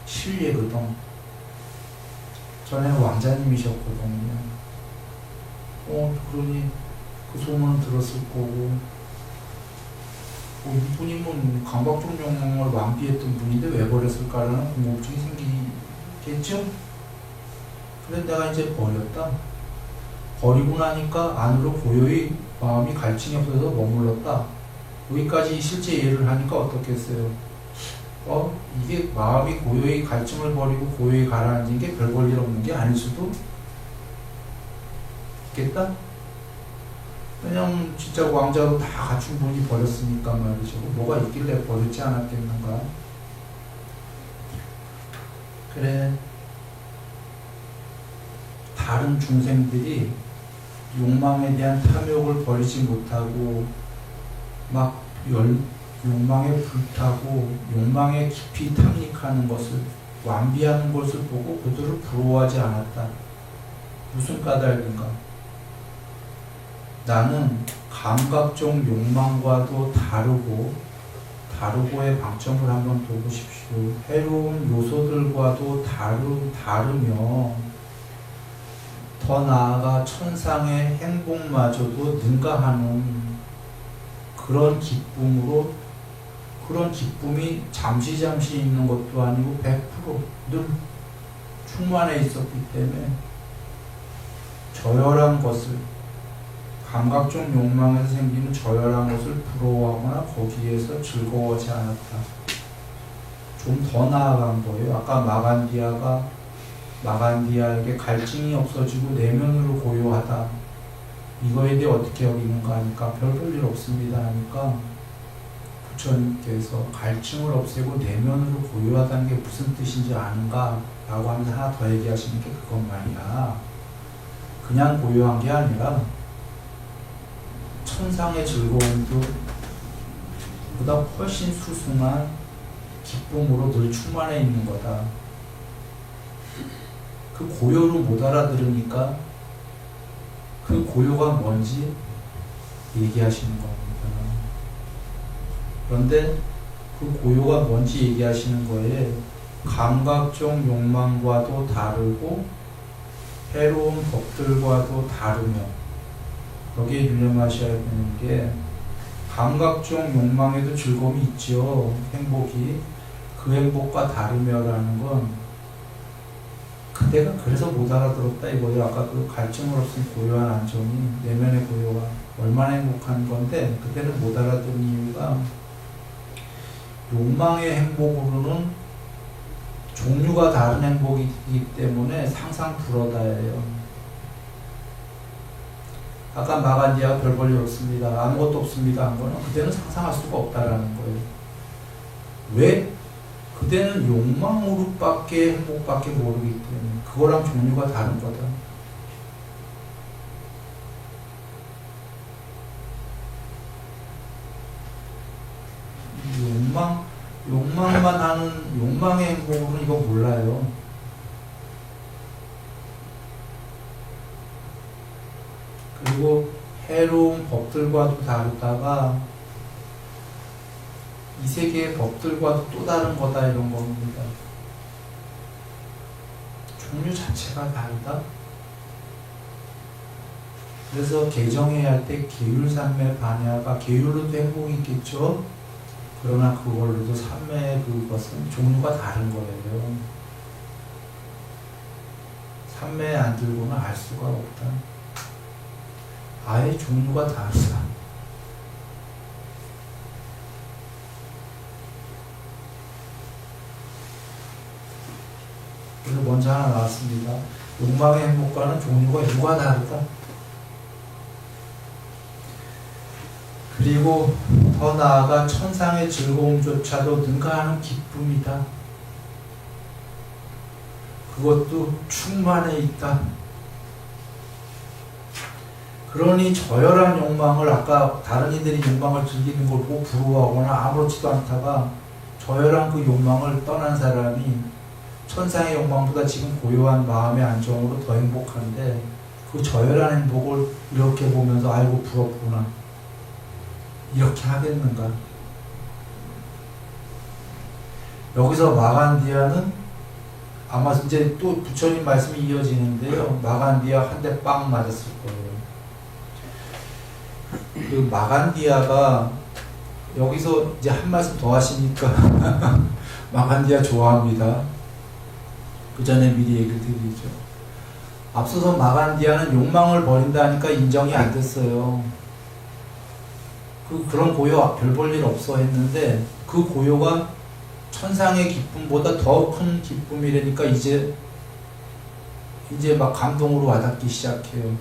신뢰거든. 전에는 왕자님이셨거든요. 그러니 그 소문은 들었을 거고 이분이 감각적 욕망을 완비했던 분인데 왜 버렸을까라는 궁금증이 생기겠죠? 그런데 내가 이제 버렸다. 버리고 나니까 안으로 고요히 마음이 갈증이 없어서 머물렀다. 여기까지 실제 예를 하니까 어떻겠어요? 이게 마음이 고요히 갈증을 버리고 고요히 가라앉은 게 별 볼 일 없는 게 아닐 수도 있겠다? 왜냐면 진짜 왕자로 다 갖춘 분이 버렸으니까 말이죠. 뭐가 있길래 버렸지 않았겠는가? 그래, 다른 중생들이 욕망에 대한 탐욕을 버리지 못하고 욕망에 불타고 욕망에 깊이 탐닉하는 것을 완비하는 것을 보고 그들을 부러워하지 않았다. 무슨 까닭인가? 나는 감각적 욕망과도 다르고의 방점을 한번 둬보십시오. 해로운 요소들과도 다르며 더 나아가 천상의 행복마저도 능가하는 그런 기쁨이 잠시 있는 것도 아니고 100% 늘 충만해 있었기 때문에 저열한 것을 감각적 욕망에서 생기는 저열한 것을 부러워하거나 거기에서 즐거워하지 않았다. 좀 더 나아간 거예요. 아까 마간디아에게 갈증이 없어지고 내면으로 고요하다. 이거에 대해 어떻게 여기는가 하니까 별 볼 일 없습니다 하니까 부처님께서 갈증을 없애고 내면으로 고요하다는 게 무슨 뜻인지 아는가? 라고 하면서 하나 더 얘기하시는 게 그것 말이야. 그냥 고요한 게 아니라 천상의 즐거움도 보다 훨씬 수승한 기쁨으로 늘 충만해 있는 거다. 그 고요를 못 알아들으니까 그 고요가 뭔지 얘기하시는 겁니다. 그런데 그 고요가 뭔지 얘기하시는 거에 감각적 욕망과도 다르고 해로운 법들과도 다르며 여기에 유념하셔야 되는 게 감각적 욕망에도 즐거움이 있죠. 행복이. 그 행복과 다르며라는 건 그대가 그래서 못 알아들었다 이거예요. 아까 그 갈증을 없인 고요한 안정이 내면의 고요가 얼마나 행복한 건데 그대는 못 알아듣는 이유가 욕망의 행복으로는 종류가 다른 행복이기 때문에 상상 불허다예요. 아까 마간디아가 별 볼 일 없습니다. 아무것도 없습니다 한 거는 그대는 상상할 수가 없다라는 거예요. 왜? 그대는 욕망으로밖에 행복밖에 모르기 때문에 그거랑 종류가 다른 거다. 욕망만 하는 욕망의 행복은 이거 몰라요. 그리고 해로운 법들과도 다르다가 이 세계의 법들과도 또 다른 거다 이런 겁니다. 종류 자체가 다르다. 그래서 개정해야 할 때 계율삼매 반야가 계율로도 행복이 있겠죠. 그러나 그걸로도 삼매의 그것은 종류가 다른 거예요. 삼매에 안 들고는 알 수가 없다. 아예 종류가 다르다. 그래서 먼저 하나 나왔습니다. 욕망의 행복과는 종류가 유가 다르다. 그리고 더 나아가 천상의 즐거움조차도 능가하는 기쁨이다. 그것도 충만해 있다. 그러니 저열한 욕망을 아까 다른 이들이 욕망을 즐기는 걸 보고 부러워하거나 아무렇지도 않다가 저열한 그 욕망을 떠난 사람이 천상의 욕망보다 지금 고요한 마음의 안정으로 더 행복한데 그 저열한 행복을 이렇게 보면서 아이고 부럽구나 이렇게 하겠는가. 여기서 마간디아는 아마 이제 또 부처님 말씀이 이어지는데요. 마간디아 한 대 빵 맞았을 거예요. 그 마간디아가 여기서 이제 한 말씀 더 하시니까 마간디아 좋아합니다. 그 전에 미리 얘기를 드리죠. 앞서서 마간디아는 욕망을 버린다니까 인정이 안 됐어요. 그런 고요 별 볼 일 없어 했는데 그 고요가 천상의 기쁨보다 더 큰 기쁨이라니까 이제 막 감동으로 와닿기 시작해요.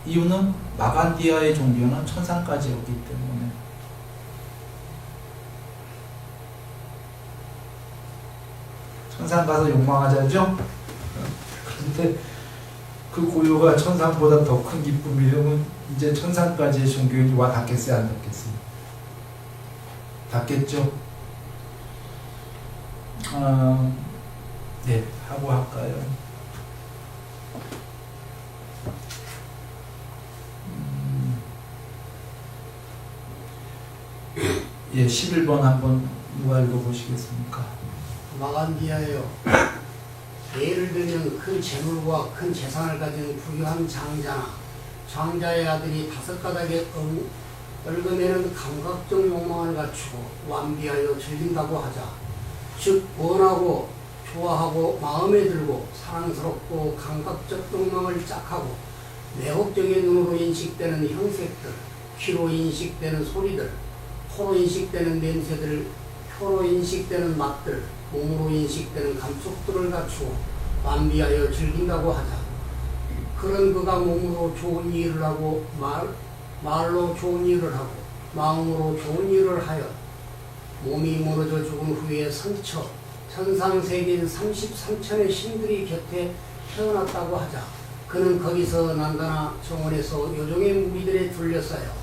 이유는 마간디아의 종교는 천상까지였기 때문에. 천상 가서 욕망하자죠? 그런데 그 고요가 천상보다 더 큰 기쁨이라면 이제 천상까지의 종교인이 와 닿겠어요? 안 닿겠어요? 닿겠죠? 네, 하고 할까요? 예, 11번 한번 누가 읽어보시겠습니까? 마간디아여, 예를 들면 큰 재물과 큰 재산을 가진 부유한 장자나 장자의 아들이 다섯 가닥에 얽어내는 감각적 욕망을 갖추고 완비하여 즐긴다고 하자. 즉 원하고 좋아하고 마음에 들고 사랑스럽고 감각적 욕망을 짝하고 매혹적인 눈으로 인식되는 형색들, 귀로 인식되는 소리들, 코로 인식되는 냄새들, 혀로 인식되는 맛들, 몸으로 인식되는 감촉들을 갖추고 완비하여 즐긴다고 하자. 그런 그가 몸으로 좋은 일을 하고 말로 좋은 일을 하고 마음으로 좋은 일을 하여 몸이 무너져 죽은 후에 선처 천상세계인 33천의 신들이 곁에 태어났다고 하자. 그는 거기서 난다나 정원에서 요종의 무리들에 둘러싸여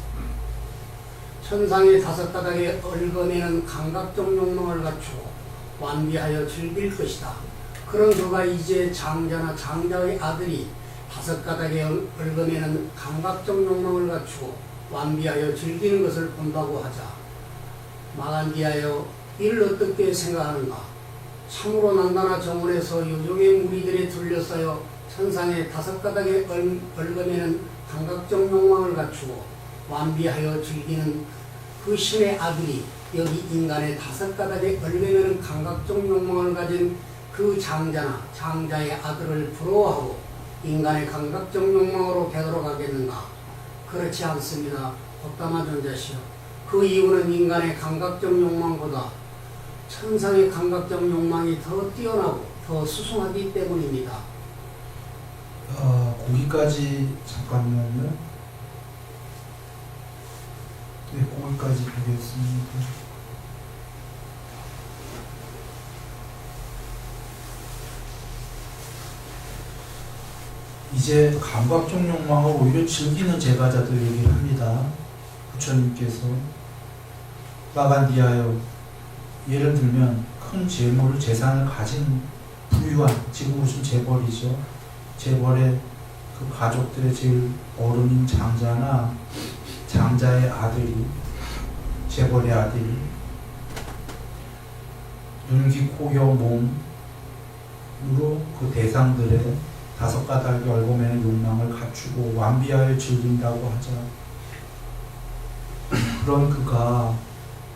천상의 다섯 가닥에 얽어내는 감각적 욕망을 갖추고 완비하여 즐길 것이다. 그런 그가 이제 장자나 장자의 아들이 다섯 가닥에 얽어내는 감각적 욕망을 갖추고 완비하여 즐기는 것을 본다고 하자. 마간디아여, 이를 어떻게 생각하는가? 참으로 난다나 정원에서 요종의 무리들에 둘러싸여 천상의 다섯 가닥에 얽어내는 감각적 욕망을 갖추고 완비하여 즐기는 그 신의 아들이 여기 인간의 다섯 가닥에 얽어내는 감각적 욕망을 가진 그 장자나 장자의 아들을 부러워하고 인간의 감각적 욕망으로 되돌아가겠는가? 그렇지 않습니다. 헛다마 존자시여. 그 이유는 인간의 감각적 욕망보다 천상의 감각적 욕망이 더 뛰어나고 더 수승하기 때문입니다. 거기까지 잠깐만요. 네, 거기까지 보겠습니다. 이제 감각적 욕망을 오히려 즐기는 제가자들 얘기를 합니다. 부처님께서 마간디아여, 예를 들면 큰 재물, 재산을 가진 부유한, 지금 무슨 재벌이죠. 재벌의 그 가족들의 제일 어른인 장자나 장자의 아들이, 재벌의 아들이 눈, 귀, 코, 혀, 몸으로 그 대상들의 다섯 가닥이 얽어매는 욕망을 갖추고 완비하여 즐긴다고 하자. 그런 그가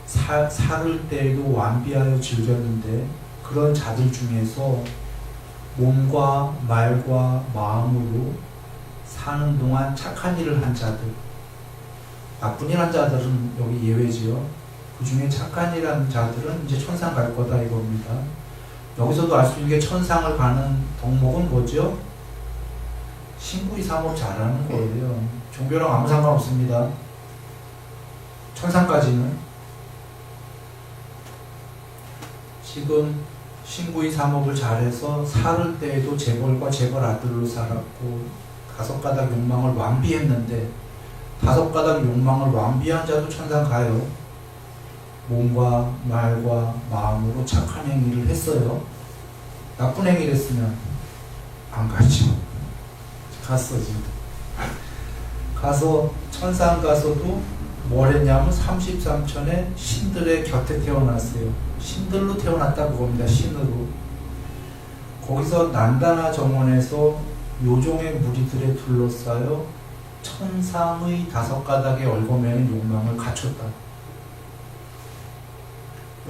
살을 때에도 완비하여 즐겼는데, 그런 자들 중에서 몸과 말과 마음으로 사는 동안 착한 일을 한 자들, 나쁜 일 한 자들은 여기 예외지요. 그 중에 착한 일 한 자들은 이제 천상 갈 거다 이겁니다. 여기서도 알 수 있는 게 천상을 가는 덕목은 뭐죠? 신구이사목 잘하는 거예요. 종교랑 아무 상관없습니다. 천상까지는. 지금 신구이사목을 잘해서 살을 때에도 재벌과 재벌 아들로 살았고 다섯 가닥 욕망을 완비했는데, 다섯 가닥 욕망을 완비한 자도 천상 가요. 몸과 말과 마음으로 착한 행위를 했어요. 나쁜 행위를 했으면 안 가죠. 갔어 지금. 가서 천상 가서도 뭘 했냐면 33천의 신들의 곁에 태어났어요. 신들로 태어났다 그겁니다. 신으로. 거기서 난다나 정원에서 요종의 무리들에 둘러싸여 천상의 다섯 가닥에 얽어매는 욕망을 갖췄다.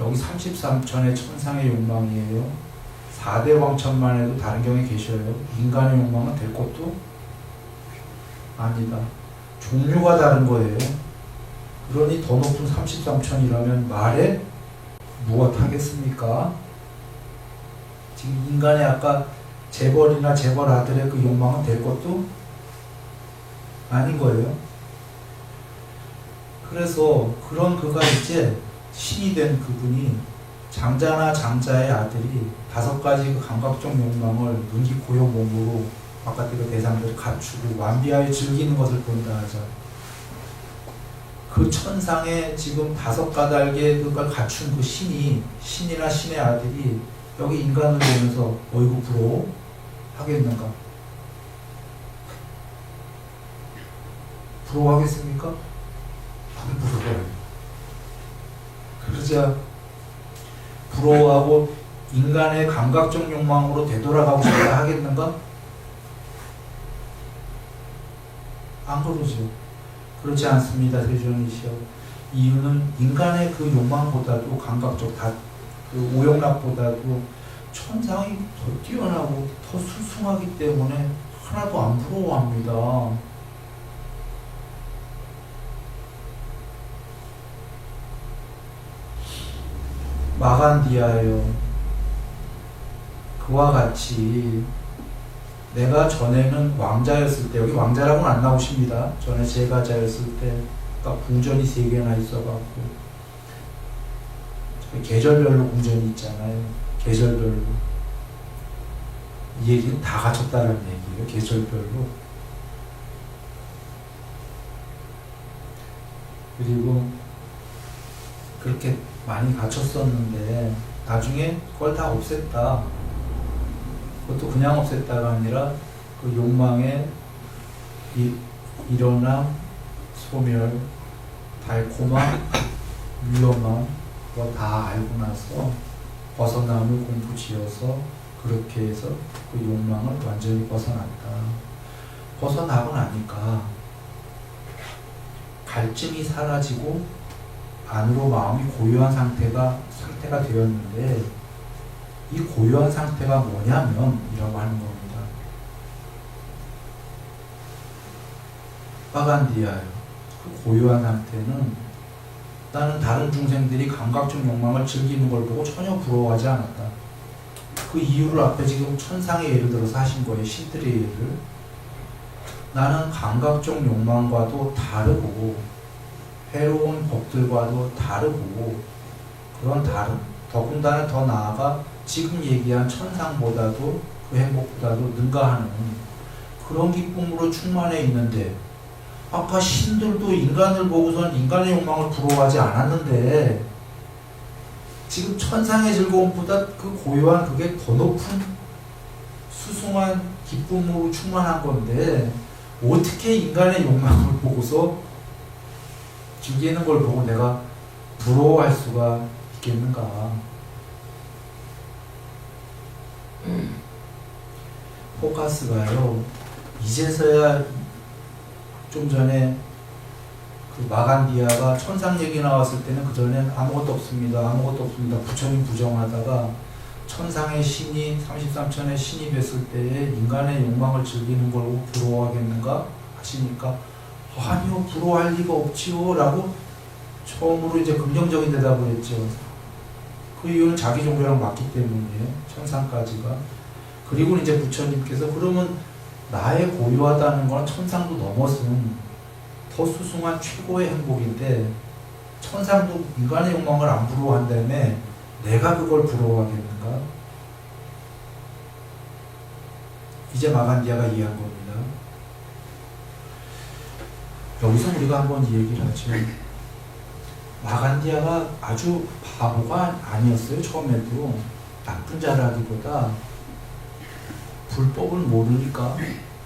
여기 33천의 천상의 욕망이에요. 4대 왕천만 해도 다른 경에 계셔요. 인간의 욕망은 될 것도 아니다. 종류가 다른 거예요. 그러니 더 높은 33천이라면 말에 무엇 하겠습니까? 지금 인간의 아까 재벌이나 재벌 아들의 그 욕망은 될 것도 아닌 거예요. 그래서 그런 그가 이제 신이 된 그분이 장자나 장자의 아들이 다섯 가지 그 감각적 욕망을 눈기 고요 몸으로 바깥의 그 대상들을 갖추고 완비하여 즐기는 것을 본다 하자. 그 천상에 지금 다섯 가닥의 그걸 갖춘 그 신이, 신이나 신의 아들이 여기 인간을 보면서 어이구 부러워 하겠는가? 부러워하겠습니까? 안 부러워요. 그러자 부러워하고 인간의 감각적 욕망으로 되돌아가고 싶다 하겠는가? 안 그러죠. 그렇지 않습니다. 세존이시여. 이유는 인간의 그 욕망보다도 감각적 그 오용락보다도 천상이 더 뛰어나고 더 수승하기 때문에 하나도 안 부러워합니다. 마간디아여, 그와 같이 내가 전에는 왕자였을 때, 여기 왕자라고는 안 나오십니다. 전에 제가자였을 때, 그러니까 궁전이 3개나 있어갖고 계절별로 궁전이 있잖아요. 계절별로. 이 얘기는 다 갖췄다는 얘기예요. 계절별로. 그리고 그렇게 많이 갖췄었는데 나중에 그걸 다 없앴다. 그것도 그냥 없앴다가 아니라 그 욕망의 일어남, 소멸, 달콤함, 위험함 그거 다 알고 나서 벗어남을 공부 지어서 그렇게 해서 그 욕망을 완전히 벗어났다. 벗어나고 나니까 갈증이 사라지고 안으로 마음이 고요한 상태가 되었는데, 이 고요한 상태가 뭐냐면 이라고 하는 겁니다. 빠간디아요. 그 고요한 상태는 나는 다른 중생들이 감각적 욕망을 즐기는 걸 보고 전혀 부러워하지 않았다. 그 이유를 앞에 지금 천상의 예를 들어서 하신 거예요. 신들의 예를. 나는 감각적 욕망과도 다르고 해로운 법들과도 다르고 그런 다른, 더군다나 더 나아가 지금 얘기한 천상보다도 그 행복보다도 능가하는 그런 기쁨으로 충만해 있는데, 아까 신들도 인간을 보고선 인간의 욕망을 부러워하지 않았는데 지금 천상의 즐거움보다 그 고요한 그게 더 높은 수승한 기쁨으로 충만한 건데 어떻게 인간의 욕망을 보고서 즐기는 걸 보고 내가 부러워할 수가 있겠는가. 포커스가요 이제서야 좀 전에 그 마간디아가 천상 얘기 나왔을 때는 그 전엔 아무것도 없습니다. 부처님 부정하다가 천상의 신이 33천의 신이 뵀을 때에 인간의 욕망을 즐기는 걸 부러워하겠는가 하시니까 아니요 부러워할 리가 없지요 라고 처음으로 이제 긍정적인 대답을 했죠. 그 이유는 자기 종교랑 맞기 때문이에요. 천상까지가. 그리고 이제 부처님께서 그러면 나의 고유하다는 건 천상도 넘어선 더 수승한 최고의 행복인데 천상도 인간의 욕망을 안 부러워한다며 내가 그걸 부러워하겠는가? 이제 마간디아가 이해한 겁니다. 여기서 우리가 한번 이 얘기를 하죠. 마간디아가 아주 바보가 아니었어요. 처음에도 나쁜 자라기보다 불법을 모르니까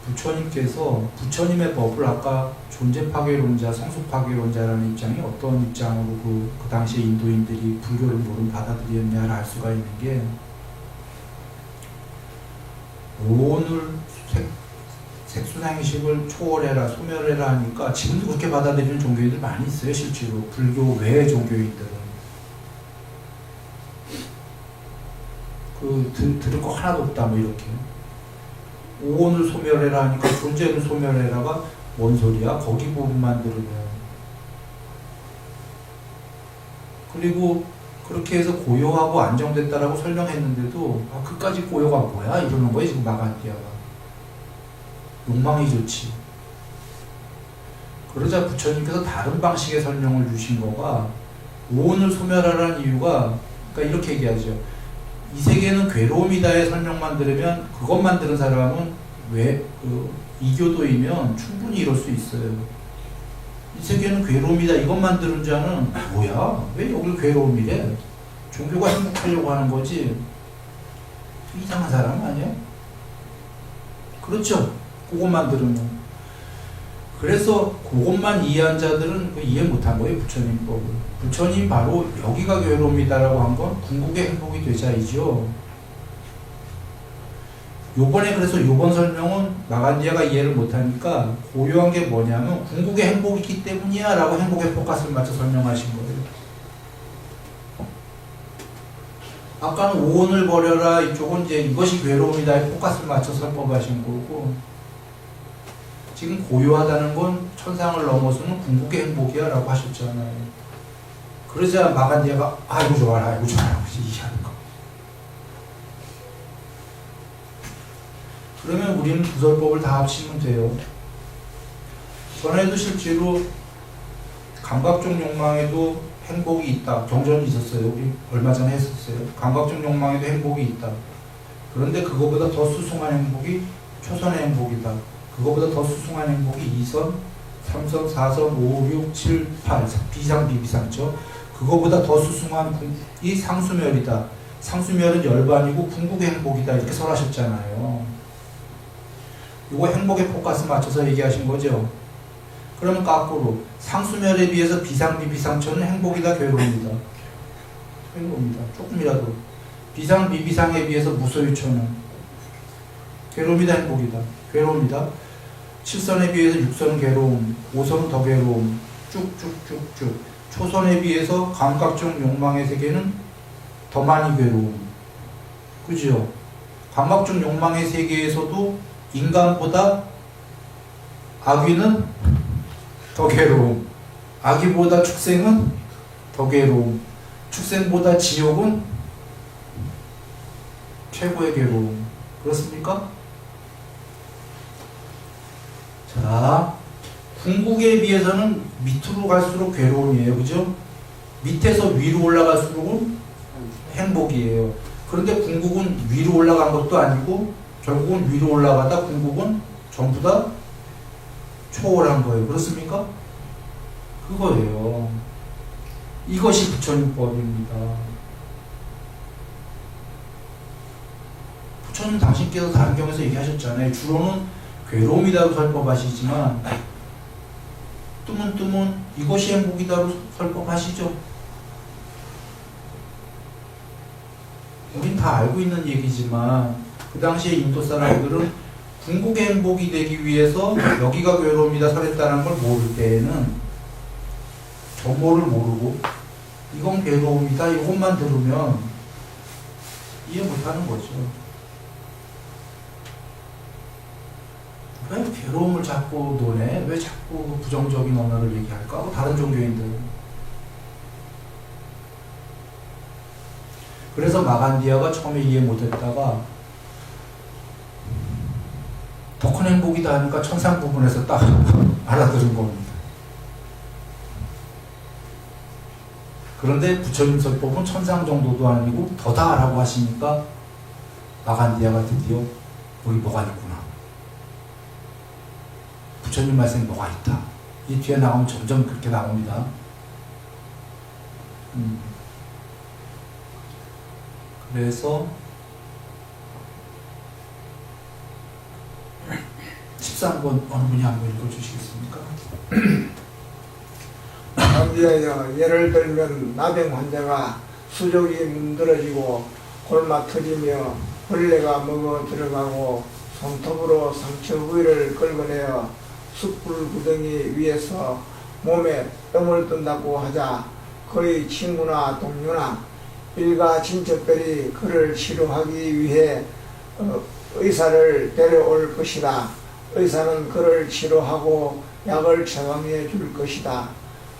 부처님께서 부처님의 법을 아까 존재 파괴론자, 성수 파괴론자라는 입장이 어떤 입장으로 그 당시에 인도인들이 불교를 모르면 받아들였냐를 알 수가 있는 게 오늘 색수상의식을 초월해라, 소멸해라 하니까 지금도 그렇게 받아들이는 종교인들 많이 있어요. 실제로 불교 외의 종교인들은 들을 거 하나도 없다 뭐 이렇게. 오온을 소멸해라 하니까 존재를 소멸해라가 뭔 소리야? 거기 부분만 들으면. 그리고 그렇게 해서 고요하고 안정됐다라고 설명했는데도 그까지 고요가 뭐야? 이러는 거예요 지금 마간디아가. 욕망이 좋지. 그러자 부처님께서 다른 방식의 설명을 주신 거가 오온을 소멸하라는 이유가 그러니까 이렇게 얘기하죠. 이 세계는 괴로움이다의 설명만 들으면 그것만 들은 사람은 이교도이면 충분히 이럴 수 있어요. 이 세계는 괴로움이다 이것만 들은 자는 뭐야? 왜 여길 괴로움이래? 종교가 행복하려고 하는 거지. 이상한 사람 아니야? 그렇죠. 그것만 들으면. 그래서 그것만 이해한 자들은 이해 못한 거예요. 부처님 법을. 부처님 바로 여기가 괴로움이다라고 한 건 궁극의 행복이 되자이죠. 요번에 그래서 요번 설명은 마간디아가 이해를 못하니까 고요한 게 뭐냐면 궁극의 행복이기 때문이야 라고 행복의 포커스를 맞춰 설명하신 거예요. 아까는 오온을 버려라 이쪽은 이제 이것이 괴로움이다에 포커스를 맞춰 설법하신 거고 지금 고요하다는 건 천상을 넘어서는 궁극의 행복이야 라고 하셨잖아요. 그러자 마간디아가 이거 좋아라 이거 좋아라 이해하는 거. 그러면 우리는 구설법을 다 합치면 돼요. 전에도 실제로 감각적 욕망에도 행복이 있다. 경전이 있었어요. 우리 얼마 전에 했었어요. 감각적 욕망에도 행복이 있다. 그런데 그거보다 더 수승한 행복이 초선의 행복이다. 그거보다 더 수승한 행복이 2선, 3선, 4선, 5, 6, 7, 8 비상, 비비상죠. 그거보다 더 수승한 이 상수멸이다. 상수멸은 열반이고 궁극의 행복이다. 이렇게 설하셨잖아요. 이거 행복의 포커스 맞춰서 얘기하신 거죠. 그러면 거꾸로 상수멸에 비해서 비상, 비비상처는 행복이다, 괴로움이다. 괴로움이다. 조금이라도. 비상, 비비상에 비해서 무소유처는 괴로움이다, 행복이다. 괴로움이다. 7선에 비해서 6선은 괴로움, 5선은 더 괴로움, 쭉쭉쭉쭉. 초선에 비해서 감각적 욕망의 세계는 더 많이 괴로움. 그죠? 감각적 욕망의 세계에서도 인간보다 아귀는 더 괴로움. 아귀보다 축생은 더 괴로움. 축생보다 지옥은 최고의 괴로움. 그렇습니까? 자, 궁극에 비해서는 밑으로 갈수록 괴로움이에요. 그죠? 밑에서 위로 올라갈수록은 행복이에요. 그런데 궁극은 위로 올라간 것도 아니고 결국은 위로 올라가다 궁극은 전부 다 초월한 거예요. 그렇습니까? 그거예요. 이것이 부처님법입니다. 부처님 당신께서 다른 경에서 얘기하셨잖아요. 주로는 괴로움이다로 설법하시지만 뜨문 이것이 행복이다로 설법하시죠. 우린 다 알고 있는 얘기지만 그 당시에 인도 사람들은 궁극의 행복이 되기 위해서 여기가 괴로움이다 설했다는 걸 모를 때에는 정보를 모르고 이건 괴로움이다 이것만 들으면 이해 못하는 거죠. 왜 괴로움을 자꾸 노래? 왜 자꾸 부정적인 언어를 얘기할까? 하고 다른 종교인들. 그래서 마간디아가 처음에 이해 못했다가 더 큰 행복이다 하니까 천상 부분에서 딱 알아들은 겁니다. 그런데 부처님 설법은 천상 정도도 아니고 더다라고 하시니까 마간디아가 드디어 여기 뭐가 있구나. 부처님 말씀에 뭐가 있다. 이 뒤에 나오면 점점 그렇게 나옵니다. 그래서 13번 어느 분이 한번 읽어주시겠습니까? 마간디아여, 예를 들면 나병 환자가 수족이 문드러지고 골마 터지며 벌레가 먹어 들어가고 손톱으로 상처 부위를 긁어내어 숯불 구덩이 위에서 몸에 땀을 뜬다고 하자 그의 친구나 동료나 일가 친척들이 그를 치료하기 위해 의사를 데려올 것이다. 의사는 그를 치료하고 약을 처방해 줄 것이다.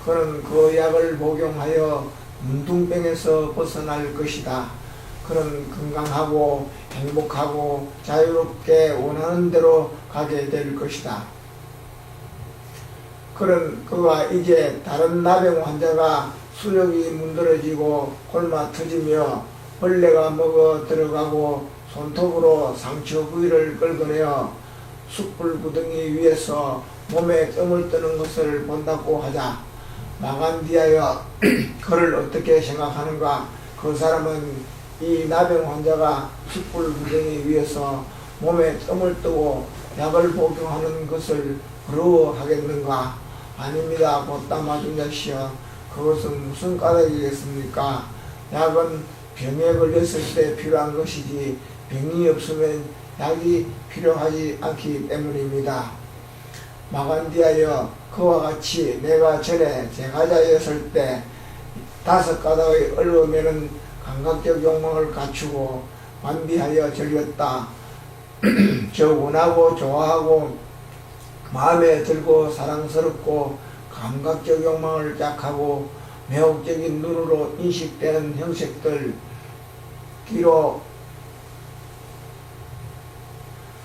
그는 그 약을 복용하여 문둥병에서 벗어날 것이다. 그는 건강하고 행복하고 자유롭게 원하는 대로 가게 될 것이다. 그가 이제 다른 나병 환자가 수족이 문드러지고 골마 터지며 벌레가 먹어 들어가고 손톱으로 상처 부위를 긁어내어 숯불 구덩이 위에서 몸에 뜸을 뜨는 것을 본다고 하자 마간디아여 그를 어떻게 생각하는가? 그 사람은 이 나병 환자가 숯불 구덩이 위에서 몸에 뜸을 뜨고 약을 복용하는 것을 부러워하겠는가? 아닙니다. 곧다마 준자시여 그것은 무슨 까닭이겠습니까? 약은 병에 걸렸을 때 필요한 것이지 병이 없으면 약이 필요하지 않기 때문입니다. 마간디아여 그와 같이 내가 전에 제가자였을 때 5가닥의 어려움에는 감각적 욕망을 갖추고 완비하여 즐겼다. 저 원하고 좋아하고 마음에 들고 사랑스럽고 감각적 욕망을 짝하고 매혹적인 눈으로 인식되는 형식들, 귀로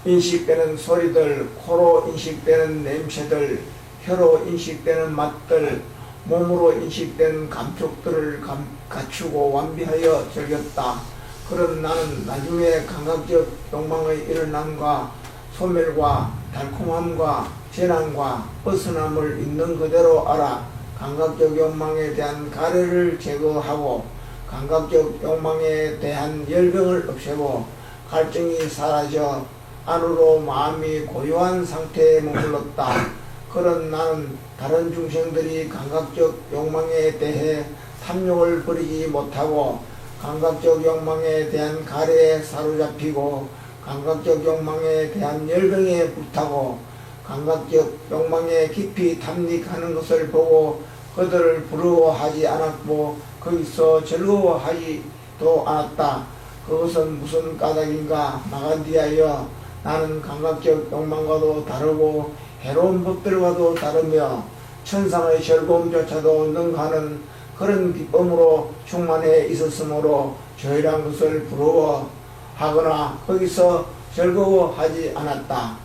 인식되는 소리들, 코로 인식되는 냄새들, 혀로 인식되는 맛들, 몸으로 인식되는 감촉들을 갖추고 완비하여 즐겼다. 그런 나는 나중에 감각적 욕망의 일어남과 소멸과 달콤함과 재난과 벗어남을 있는 그대로 알아 감각적 욕망에 대한 가래를 제거하고 감각적 욕망에 대한 열병을 없애고 갈증이 사라져 안으로 마음이 고요한 상태에 머물렀다. 그런 나는 다른 중생들이 감각적 욕망에 대해 탐욕을 버리지 못하고 감각적 욕망에 대한 가래에 사로잡히고 감각적 욕망에 대한 열병에 불타고 감각적 욕망에 깊이 탐닉하는 것을 보고 그들을 부러워하지 않았고 거기서 즐거워하지도 않았다. 그것은 무슨 까닭인가? 마간디아여 나는 감각적 욕망과도 다르고 해로운 법들과도 다르며 천상의 즐거움조차도 능가하는 그런 기쁨으로 충만해 있었으므로 저희란 것을 부러워하거나 거기서 즐거워하지 않았다.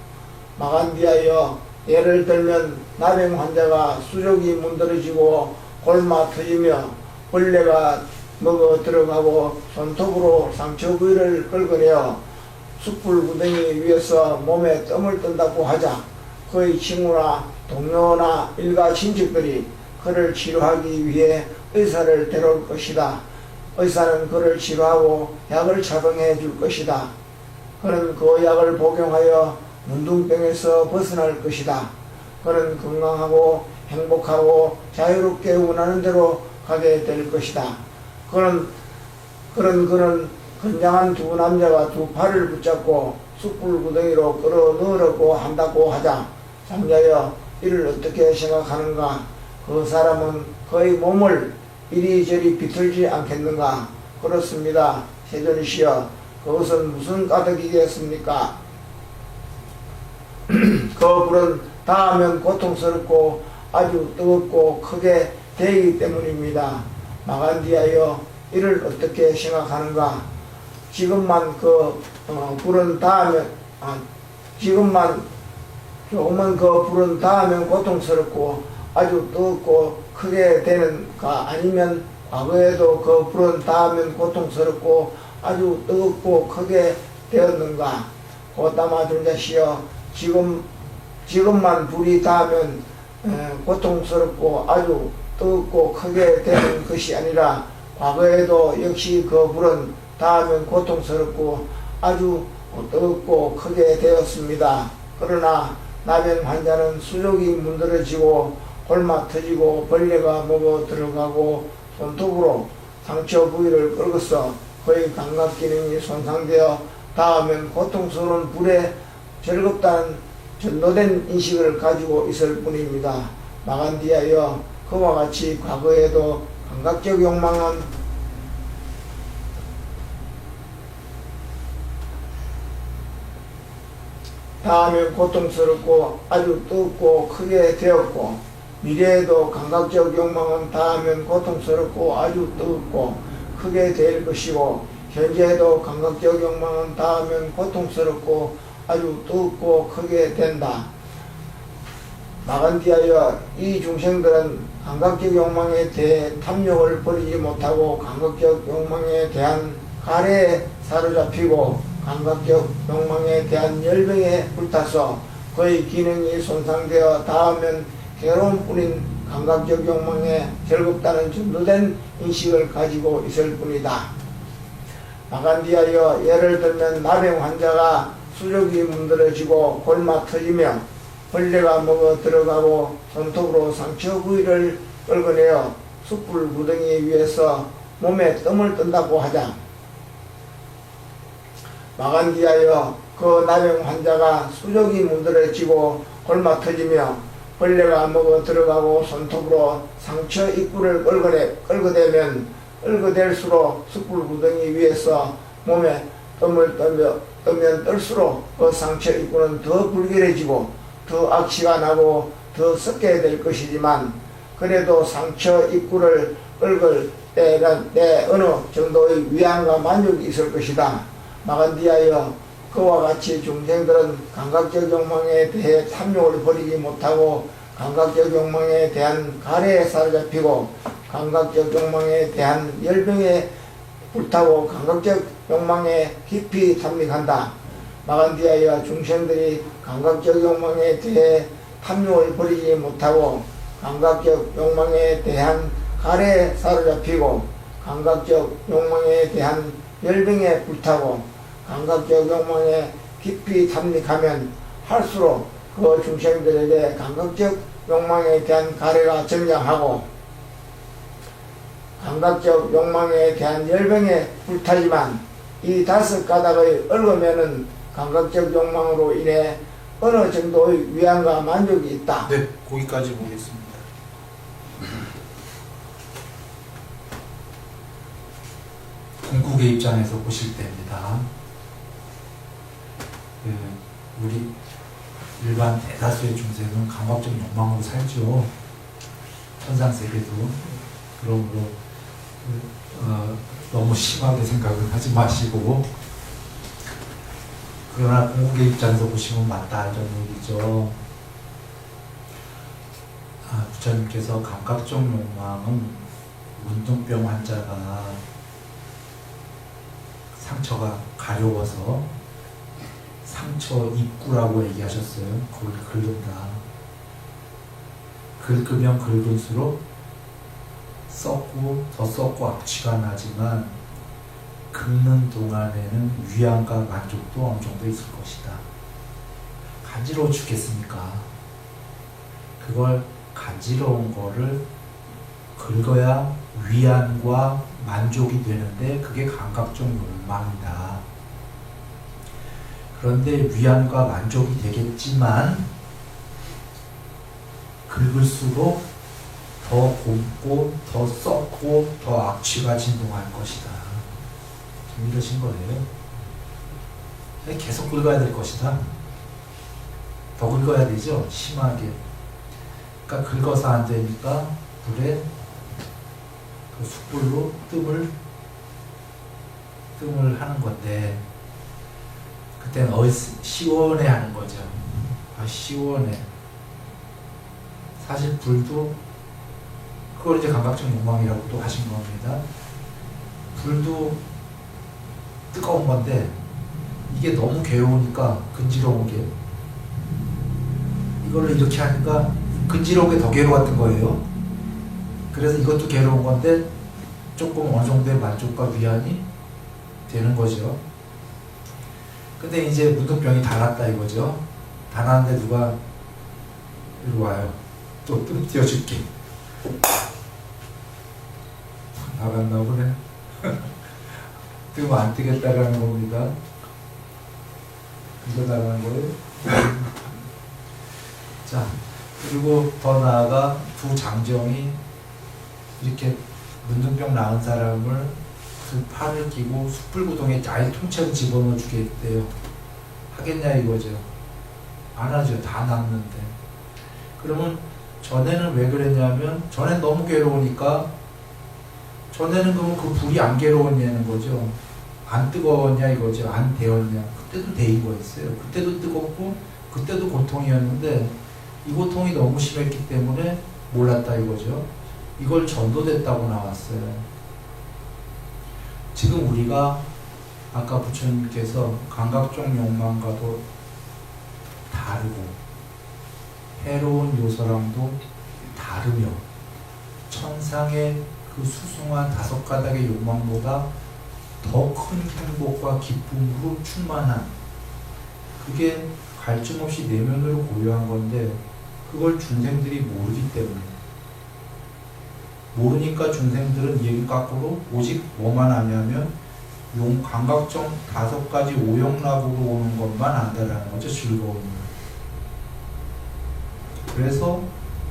마간디아여 예를 들면 나병 환자가 수족이 문드러지고 골마 터지며 벌레가 먹어 들어가고 손톱으로 상처 부위를 긁어내어 숯불 구덩이 위에서 몸에 뜸을 뜬다고 하자 그의 친구나 동료나 일가 친척들이 그를 치료하기 위해 의사를 데려올 것이다. 의사는 그를 치료하고 약을 처방해 줄 것이다. 그는 그 약을 복용하여 문둥병에서 벗어날 것이다. 그는 건강하고 행복하고 자유롭게 원하는 대로 가게 될 것이다. 그는 건장한 두 남자가 두 팔을 붙잡고 숯불 구덩이로 끌어 넣으려고 한다고 하자. 장자여, 이를 어떻게 생각하는가? 그 사람은 그의 몸을 이리저리 비틀지 않겠는가? 그렇습니다. 세존이시여, 그것은 무슨 까닭이겠습니까? 그 불은 닿으면 고통스럽고 아주 뜨겁고 크게 되기 때문입니다. 마간디아여, 이를 어떻게 생각하는가? 지금만 불은 닿으면 조금만 그 불은 닿으면 고통스럽고 아주 뜨겁고 크게 되는가? 아니면 과거에도 그 불은 닿으면 고통스럽고 아주 뜨겁고 크게 되었는가? 고다마 존자시여, 지금만 불이 닿으면 고통스럽고 아주 뜨겁고 크게 되는 것이 아니라 과거에도 역시 그 불은 닿으면 고통스럽고 아주 뜨겁고 크게 되었습니다. 그러나 나병 환자는 수족이 문드러지고 골마 터지고 벌레가 먹어 들어가고 손톱으로 상처 부위를 긁어서 거의 감각 기능이 손상되어 닿으면 고통스러운 불에 즐겁다는 전도된 인식을 가지고 있을 뿐입니다. 마간디아여, 그와 같이 과거에도 감각적 욕망은 닿으면 고통스럽고 아주 뜨겁고 크게 되었고, 미래에도 감각적 욕망은 닿으면 고통스럽고 아주 뜨겁고 크게 될 것이고, 현재에도 감각적 욕망은 닿으면 고통스럽고 아주 뜨겁고 크게 된다. 마간디아여, 이 중생들은 감각적 욕망에 대해 탐욕을 버리지 못하고 감각적 욕망에 대한 가래에 사로잡히고 감각적 욕망에 대한 열병에 불타서 그의 기능이 손상되어 닿으면 괴로운 뿐인 감각적 욕망에 즐겁다는 전도된 인식을 가지고 있을 뿐이다. 마간디아여, 예를 들면 나병 환자가 수족이 문드러지고 골마 터지며 벌레가 먹어 들어가고 손톱으로 상처 부위를 긁어내어 숯불 구덩이 위에서 몸에 뜸을 뜬다고 하자. 마간디아여, 그 나병 환자가 수족이 문드러지고 골마 터지며 벌레가 먹어 들어가고 손톱으로 상처 입구를 긁어대면 긁어댈수록 숯불 구덩이 위에서 몸에 뜸을 뜨면 뜰수록 그 상처 입구는 더 불길해지고 더 악취가 나고 더 썩게 될 것이지만, 그래도 상처 입구를 긁을 때 어느 정도의 위안과 만족이 있을 것이다. 마간디아여, 그와 같이 중생들은 감각적 욕망에 대해 탐욕을 버리지 못하고 감각적 욕망에 대한 가래에 사로잡히고 감각적 욕망에 대한 열병에 불타고 감각적 욕망에 깊이 탐닉한다. 마간디아여, 중생들이 감각적 욕망에 대해 탐욕을 버리지 못하고 감각적 욕망에 대한 가래에 사로잡히고 감각적 욕망에 대한 열병에 불타고 감각적 욕망에 깊이 탐닉하면 할수록 그 중생들에게 감각적 욕망에 대한 가래가增장하고 감각적 욕망에 대한 열병에 불타지만, 이 5가닥의 얽으면은 감각적 욕망으로 인해 어느 정도의 위안과 만족이 있다. 네, 거기까지 보겠습니다. 궁극의 입장에서 보실 때입니다. 우리 일반 대다수의 중생은 감각적 욕망으로 살죠. 천상세계도. 그러므로 너무 심하게 생각을 하지 마시고, 그러나 궁극의 입장에서 보시면 맞다 이런 얘기죠. 부처님께서 감각적 욕망은 문둥병 환자가 상처가 가려워서 상처 입구라고 얘기하셨어요. 거기 긁는다. 긁으면 긁을수록 썩고 더 썩고 악취가 나지만 긁는 동안에는 위안과 만족도 어느 정도 있을 것이다. 간지러워 죽겠습니까? 그걸 간지러운 거를 긁어야 위안과 만족이 되는데 그게 감각적 욕망이다. 그런데 위안과 만족이 되겠지만 긁을수록 더 곱고 더 썩고 더 악취가 진동할 것이다. 지금 이러신 거예요. 계속 긁어야 될 것이다. 더 긁어야 되죠. 심하게. 그러니까 긁어서 안 되니까 불에 그 숯불로 뜸을 하는 건데 그때는 시원해 하는 거죠. 아 시원해. 사실 불도 그걸 이제 감각적 욕망이라고도 하신 겁니다. 불도 뜨거운 건데 이게 너무 괴로우니까 근지러운 게 이거를 이렇게 하니까 근지러운 게 더 괴로웠던 거예요. 그래서 이것도 괴로운 건데 조금 어느 정도의 만족과 위안이 되는 거죠. 근데 이제 문득병이 다 났다 이거죠. 다 났는데 누가 이리 와요. 또 뜸 띄워줄게. 나갔나 보네. 뜨면 안 뜨겠다라는 겁니다. 이거 나가는 거예요. 자, 그리고 더 나아가 두 장정이 이렇게 문둥병 나은 사람을 그 팔을 끼고 숯불구덩이에 아예 통째로 집어넣어 주겠대요. 하겠냐 이거죠. 안 하죠. 다 났는데. 그러면 전에는 왜 그랬냐면 전엔 너무 괴로우니까 전에는 그러면 그 불이 안 괴로웠냐는 거죠. 안 뜨거웠냐 이거죠. 안 데웠냐. 그때도 데인 거였어요. 그때도 뜨겁고 그때도 고통이었는데 이 고통이 너무 심했기 때문에 몰랐다 이거죠. 이걸 전도됐다고 나왔어요. 지금 우리가 아까 부처님께서 감각적 욕망과도 다르고 해로운 요소랑도 다르며 천상의 그 수승한 5가닥의 욕망보다 더 큰 행복과 기쁨으로 충만한 그게 갈증 없이 내면으로 고요한 건데 그걸 중생들이 모르기 때문에 모르니까 중생들은 이 얘기 거꾸로 오직 뭐만 아냐면 감각적 5가지 오용락으로 오는 것만 안다라는 거죠. 즐거움을. 그래서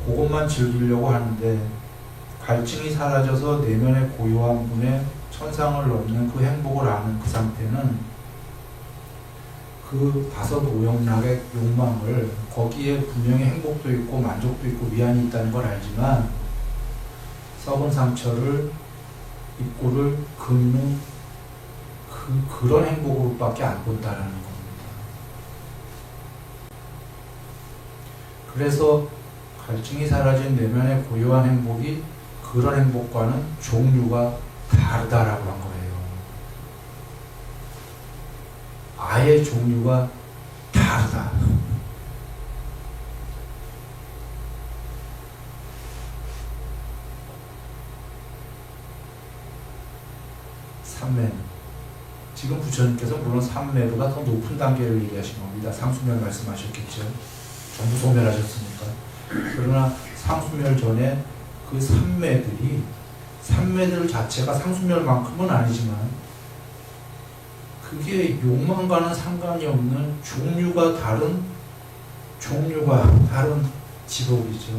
그것만 즐기려고 하는데 갈증이 사라져서 내면의 고요한 분의 천상을 넘는 그 행복을 아는 그 상태는 그 5 오용락의 욕망을 거기에 분명히 행복도 있고 만족도 있고 위안이 있다는 걸 알지만 썩은 상처를 입고를 긁는 그런 행복으로밖에 안 본다라는 겁니다. 그래서 갈증이 사라진 내면의 고요한 행복이 그런 행복과는 종류가 다르다라고 한 거예요. 아예 종류가 다르다. 삼매는 지금 부처님께서 물론 삼매보다 더 높은 단계를 얘기하신 겁니다. 상수멸 말씀하셨겠죠. 전부 소멸하셨으니까. 그러나 상수멸 전에 그 삼매들 자체가 상수멸만큼은 아니지만 그게 욕망과는 상관이 없는 종류가 다른 직업이죠.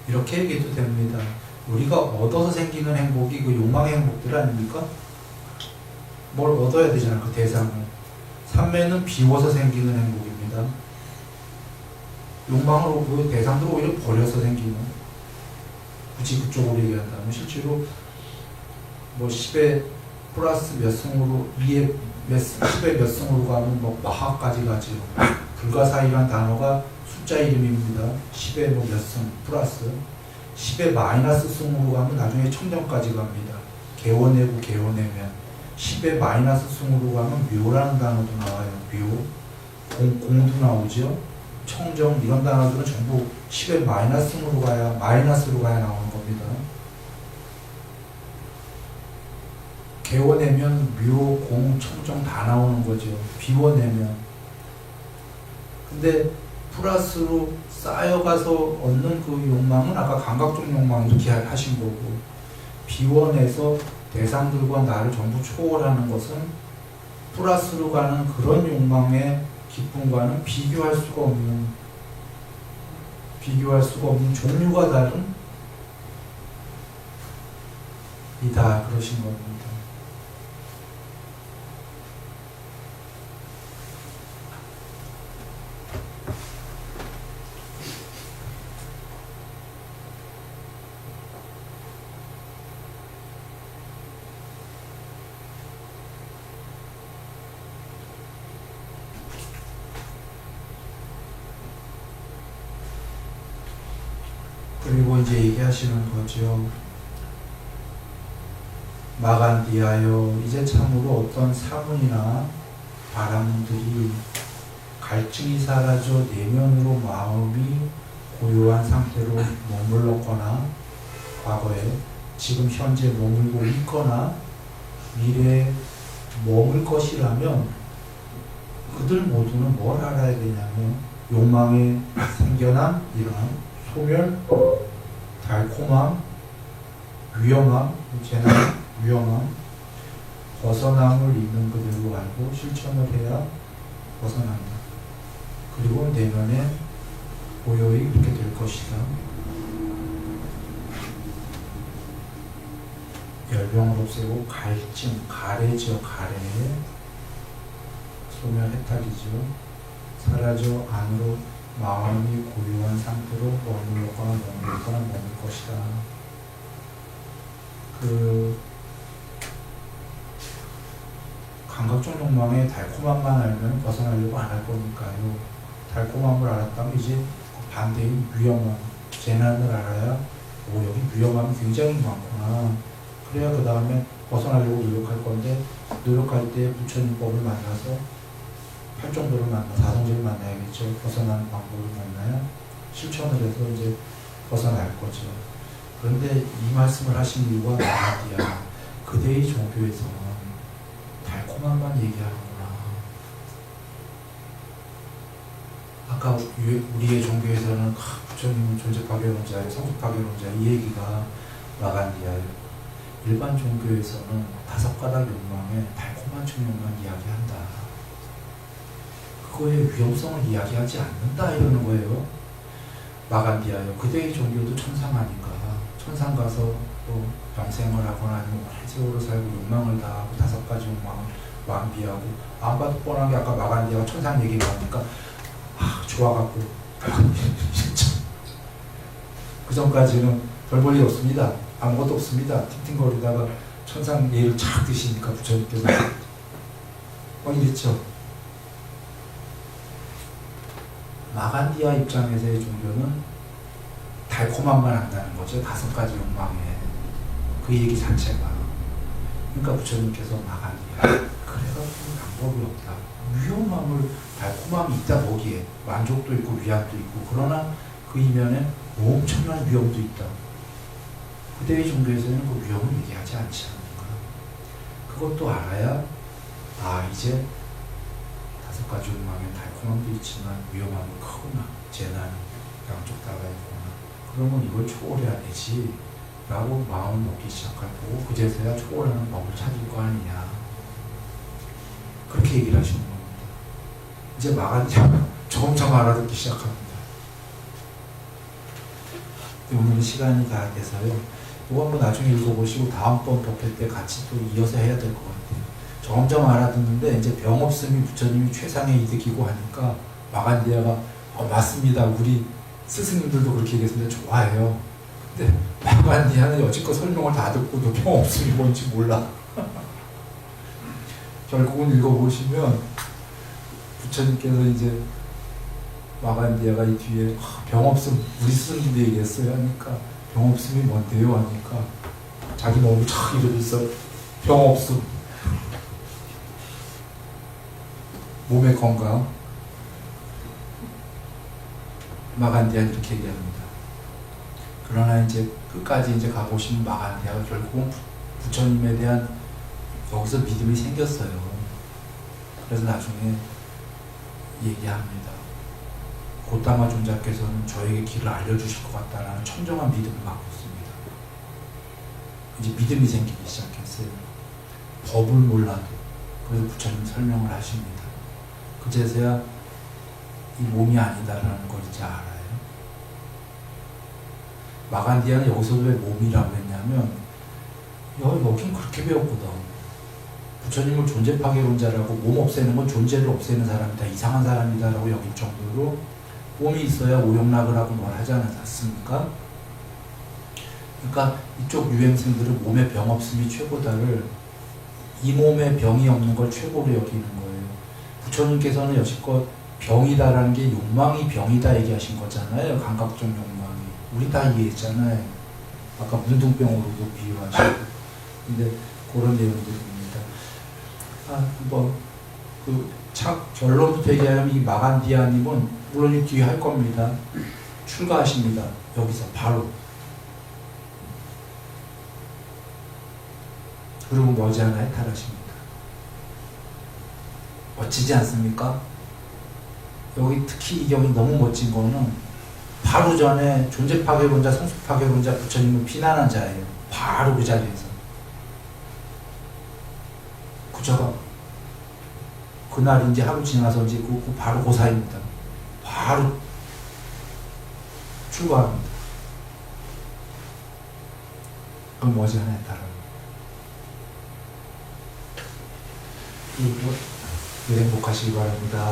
이렇게 얘기해도 됩니다. 우리가 얻어서 생기는 행복이 그 욕망의 행복들 아닙니까? 뭘 얻어야 되잖아, 그 대상을. 삼매는 비워서 생기는 행복입니다. 욕망으로 그 대상들을 오히려 버려서 생기는. 굳이 그쪽으로 얘기한다면 실제로 뭐 10의 플러스 몇 승으로 2의 10의 몇 승으로 가면 뭐 마하까지 가죠. 불가사의란 단어가 숫자 이름입니다. 10의 뭐 몇 승 플러스 10의 마이너스 승으로 가면 나중에 청정까지 갑니다. 개원내고 개원내면 10의 마이너스 승으로 가면 묘라는 단어도 나와요. 묘. 공도 나오죠. 청정 이런 단어들은 전부 10의 마이너스로 가야 나오는 겁니다. 개워내면 묘, 공, 청정 다 나오는 거죠. 비워내면. 근데 플러스로 쌓여가서 얻는 그 욕망은 아까 감각적 욕망 이렇게 하신 거고, 비워내서 대상들과 나를 전부 초월하는 것은 플러스로 가는 그런 욕망의 기쁨과는 비교할 수가 없는 종류가 다른 이다 그러신 겁니다. 그리고 이제 얘기하시는 거죠. 마간디하여 이제 참으로 어떤 사문이나 바람들이 갈증이 사라져 내면으로 마음이 고요한 상태로 머물렀거나 과거에 지금 현재 머물고 있거나 미래에 머물 것이라면 그들 모두는 뭘 알아야 되냐면 욕망의 생겨난 일어남 소멸, 달콤함, 위험함, 재난, 위험함, 벗어남을 있는 그대로 알고 실천을 해야 벗어난다. 그리고 내면에 고요히 그렇게 될 것이다. 열병을 없애고 갈증, 가래죠, 가래. 소멸, 해탈이죠. 사라져 안으로 마음이 고요한 상태로 머물거나 머물 것이다. 그 감각적 욕망의 달콤함만 알면 벗어나려고 안 할 거니까요. 달콤함을 알았다면 이제 반대인 위험함, 재난을 알아야 여기 위험함이 굉장히 많구나. 그래야 그 다음에 벗어나려고 노력할 건데 노력할 때 부처님법을 만나서 팔정도를 만나, 사성제를 만나야겠죠. 벗어나는 방법을 만나야 실천을 해서 이제 벗어날 거죠. 그런데 이 말씀을 하신 이유가 나아디야. 그대의 종교에서는 달콤함만 얘기하는구나. 아까 우리의 종교에서는 부처님은 존재파괴론자예요, 성숙파괴론자 이 얘기가 마간디아예요. 일반 종교에서는 다섯 가닥 욕망에 달콤한 측면만 이야기한다. 그거의 위험성을 이야기하지 않는다 이러는 거예요. 마간디아요. 그대의 종교도 천상하니까 천상 가서 또 영생을 하거나 아니면 오랜 세월을 살고 욕망을 다하고 다섯 가지 욕망을 완비하고 안 봐도 뻔하게 아까 마간디아가 천상 얘기가 나오니까 좋아갖고 그 전까지는 별 볼 일 없습니다. 아무것도 없습니다. 팅팅거리다가 천상 예를 착 드시니까 부처님께서 이랬죠. 마간디아 입장에서의 종교는 달콤함만 한다는 거죠. 다섯 가지 욕망에 그 얘기 자체가. 그러니까 부처님께서 마간디아 그래가지고 방법이 없다. 위험함을 달콤함이 있다 거기에 만족도 있고 위안도 있고 그러나 그 이면에 엄청난 위험도 있다. 그대의 종교에서는 그 위험을 얘기하지 않지 않는가. 그것도 알아야 이제 다섯 가지 욕망에 달콤함도 있지만 위험함이 크구나. 재난이 양쪽 다가 있구나. 그러면 이걸 초월해야 되지 라고 마음을 먹기 시작할 거고 그제서야 초월하는 법을 찾을 거 아니냐. 그렇게 얘기를 하시는 겁니다. 이제 마간디아가 점점 알아듣기 시작합니다. 오늘은 시간이 다 돼서요. 이거 한번 나중에 읽어보시고 다음번 법회 때 같이 또 이어서 해야 될 것 같아요. 점점 알아듣는데 이제 병 없음이 부처님이 최상의 이득이고 하니까 마간디아가 맞습니다. 우리 스승님들도 그렇게 얘기했는데 좋아해요. 근데 마간디아는 여지껏 설명을 다 듣고도 병 없음이 뭔지 몰라. 결국은 읽어보시면 부처님께서 이제 마간디아가 이 뒤에 병 없음 우리 스승님도 얘기했어요 하니까 병 없음이 뭔데요 하니까 자기 몸을 착 일으켜서 병 없음 몸의 건강 마간디안 이렇게 얘기합니다. 그러나 이제 끝까지 이제 가보시면 마간디아가 결국은 부처님에 대한 여기서 믿음이 생겼어요. 그래서 나중에 얘기합니다. 고타마 존자께서는 저에게 길을 알려주실 것 같다라는 청정한 믿음을 갖고 있습니다. 이제 믿음이 생기기 시작했어요. 법을 몰라도. 그래서 부처님 설명을 하십니다. 그제서야 이 몸이 아니다라는 걸 이제 알아요. 마간디아는 여기서도 왜 몸이라고 했냐면 여긴 그렇게 배웠거든. 부처님을 존재 파괴론자라고 몸 없애는 건 존재를 없애는 사람이다, 이상한 사람이다 라고 여길 정도로 몸이 있어야 오용락을 하고 뭘 하지 않았습니까? 그러니까 이쪽 유행생들은 몸에 병 없음이 최고다를 이 몸에 병이 없는 걸 최고로 여기는 거예요. 부처님께서는 여지껏 병이다라는 게 욕망이 병이다 얘기하신 거잖아요. 감각적 욕망이. 우리 다 이해했잖아요. 아까 문둥병으로도 비유하시고. 근데 그런 내용들입니다. 결론부터 얘기하면 이 마간디아님은 물론 이 뒤에 할 겁니다. 출가하십니다. 여기서 바로. 그리고 머지않아 해탈하십니다. 멋지지 않습니까? 여기 특히 이 경이 너무 멋진 거는 바로 전에 존재 파괴론자, 성수 파괴론자 부처님을 비난한 자예요. 바로 그 자리에서. 그자가 그날 이제 하루 지나서 이제 바로 그 사이입니다. 바로 출가합니다. 그럼 머지않아 해탈합니다. 행복하시기 바랍니다.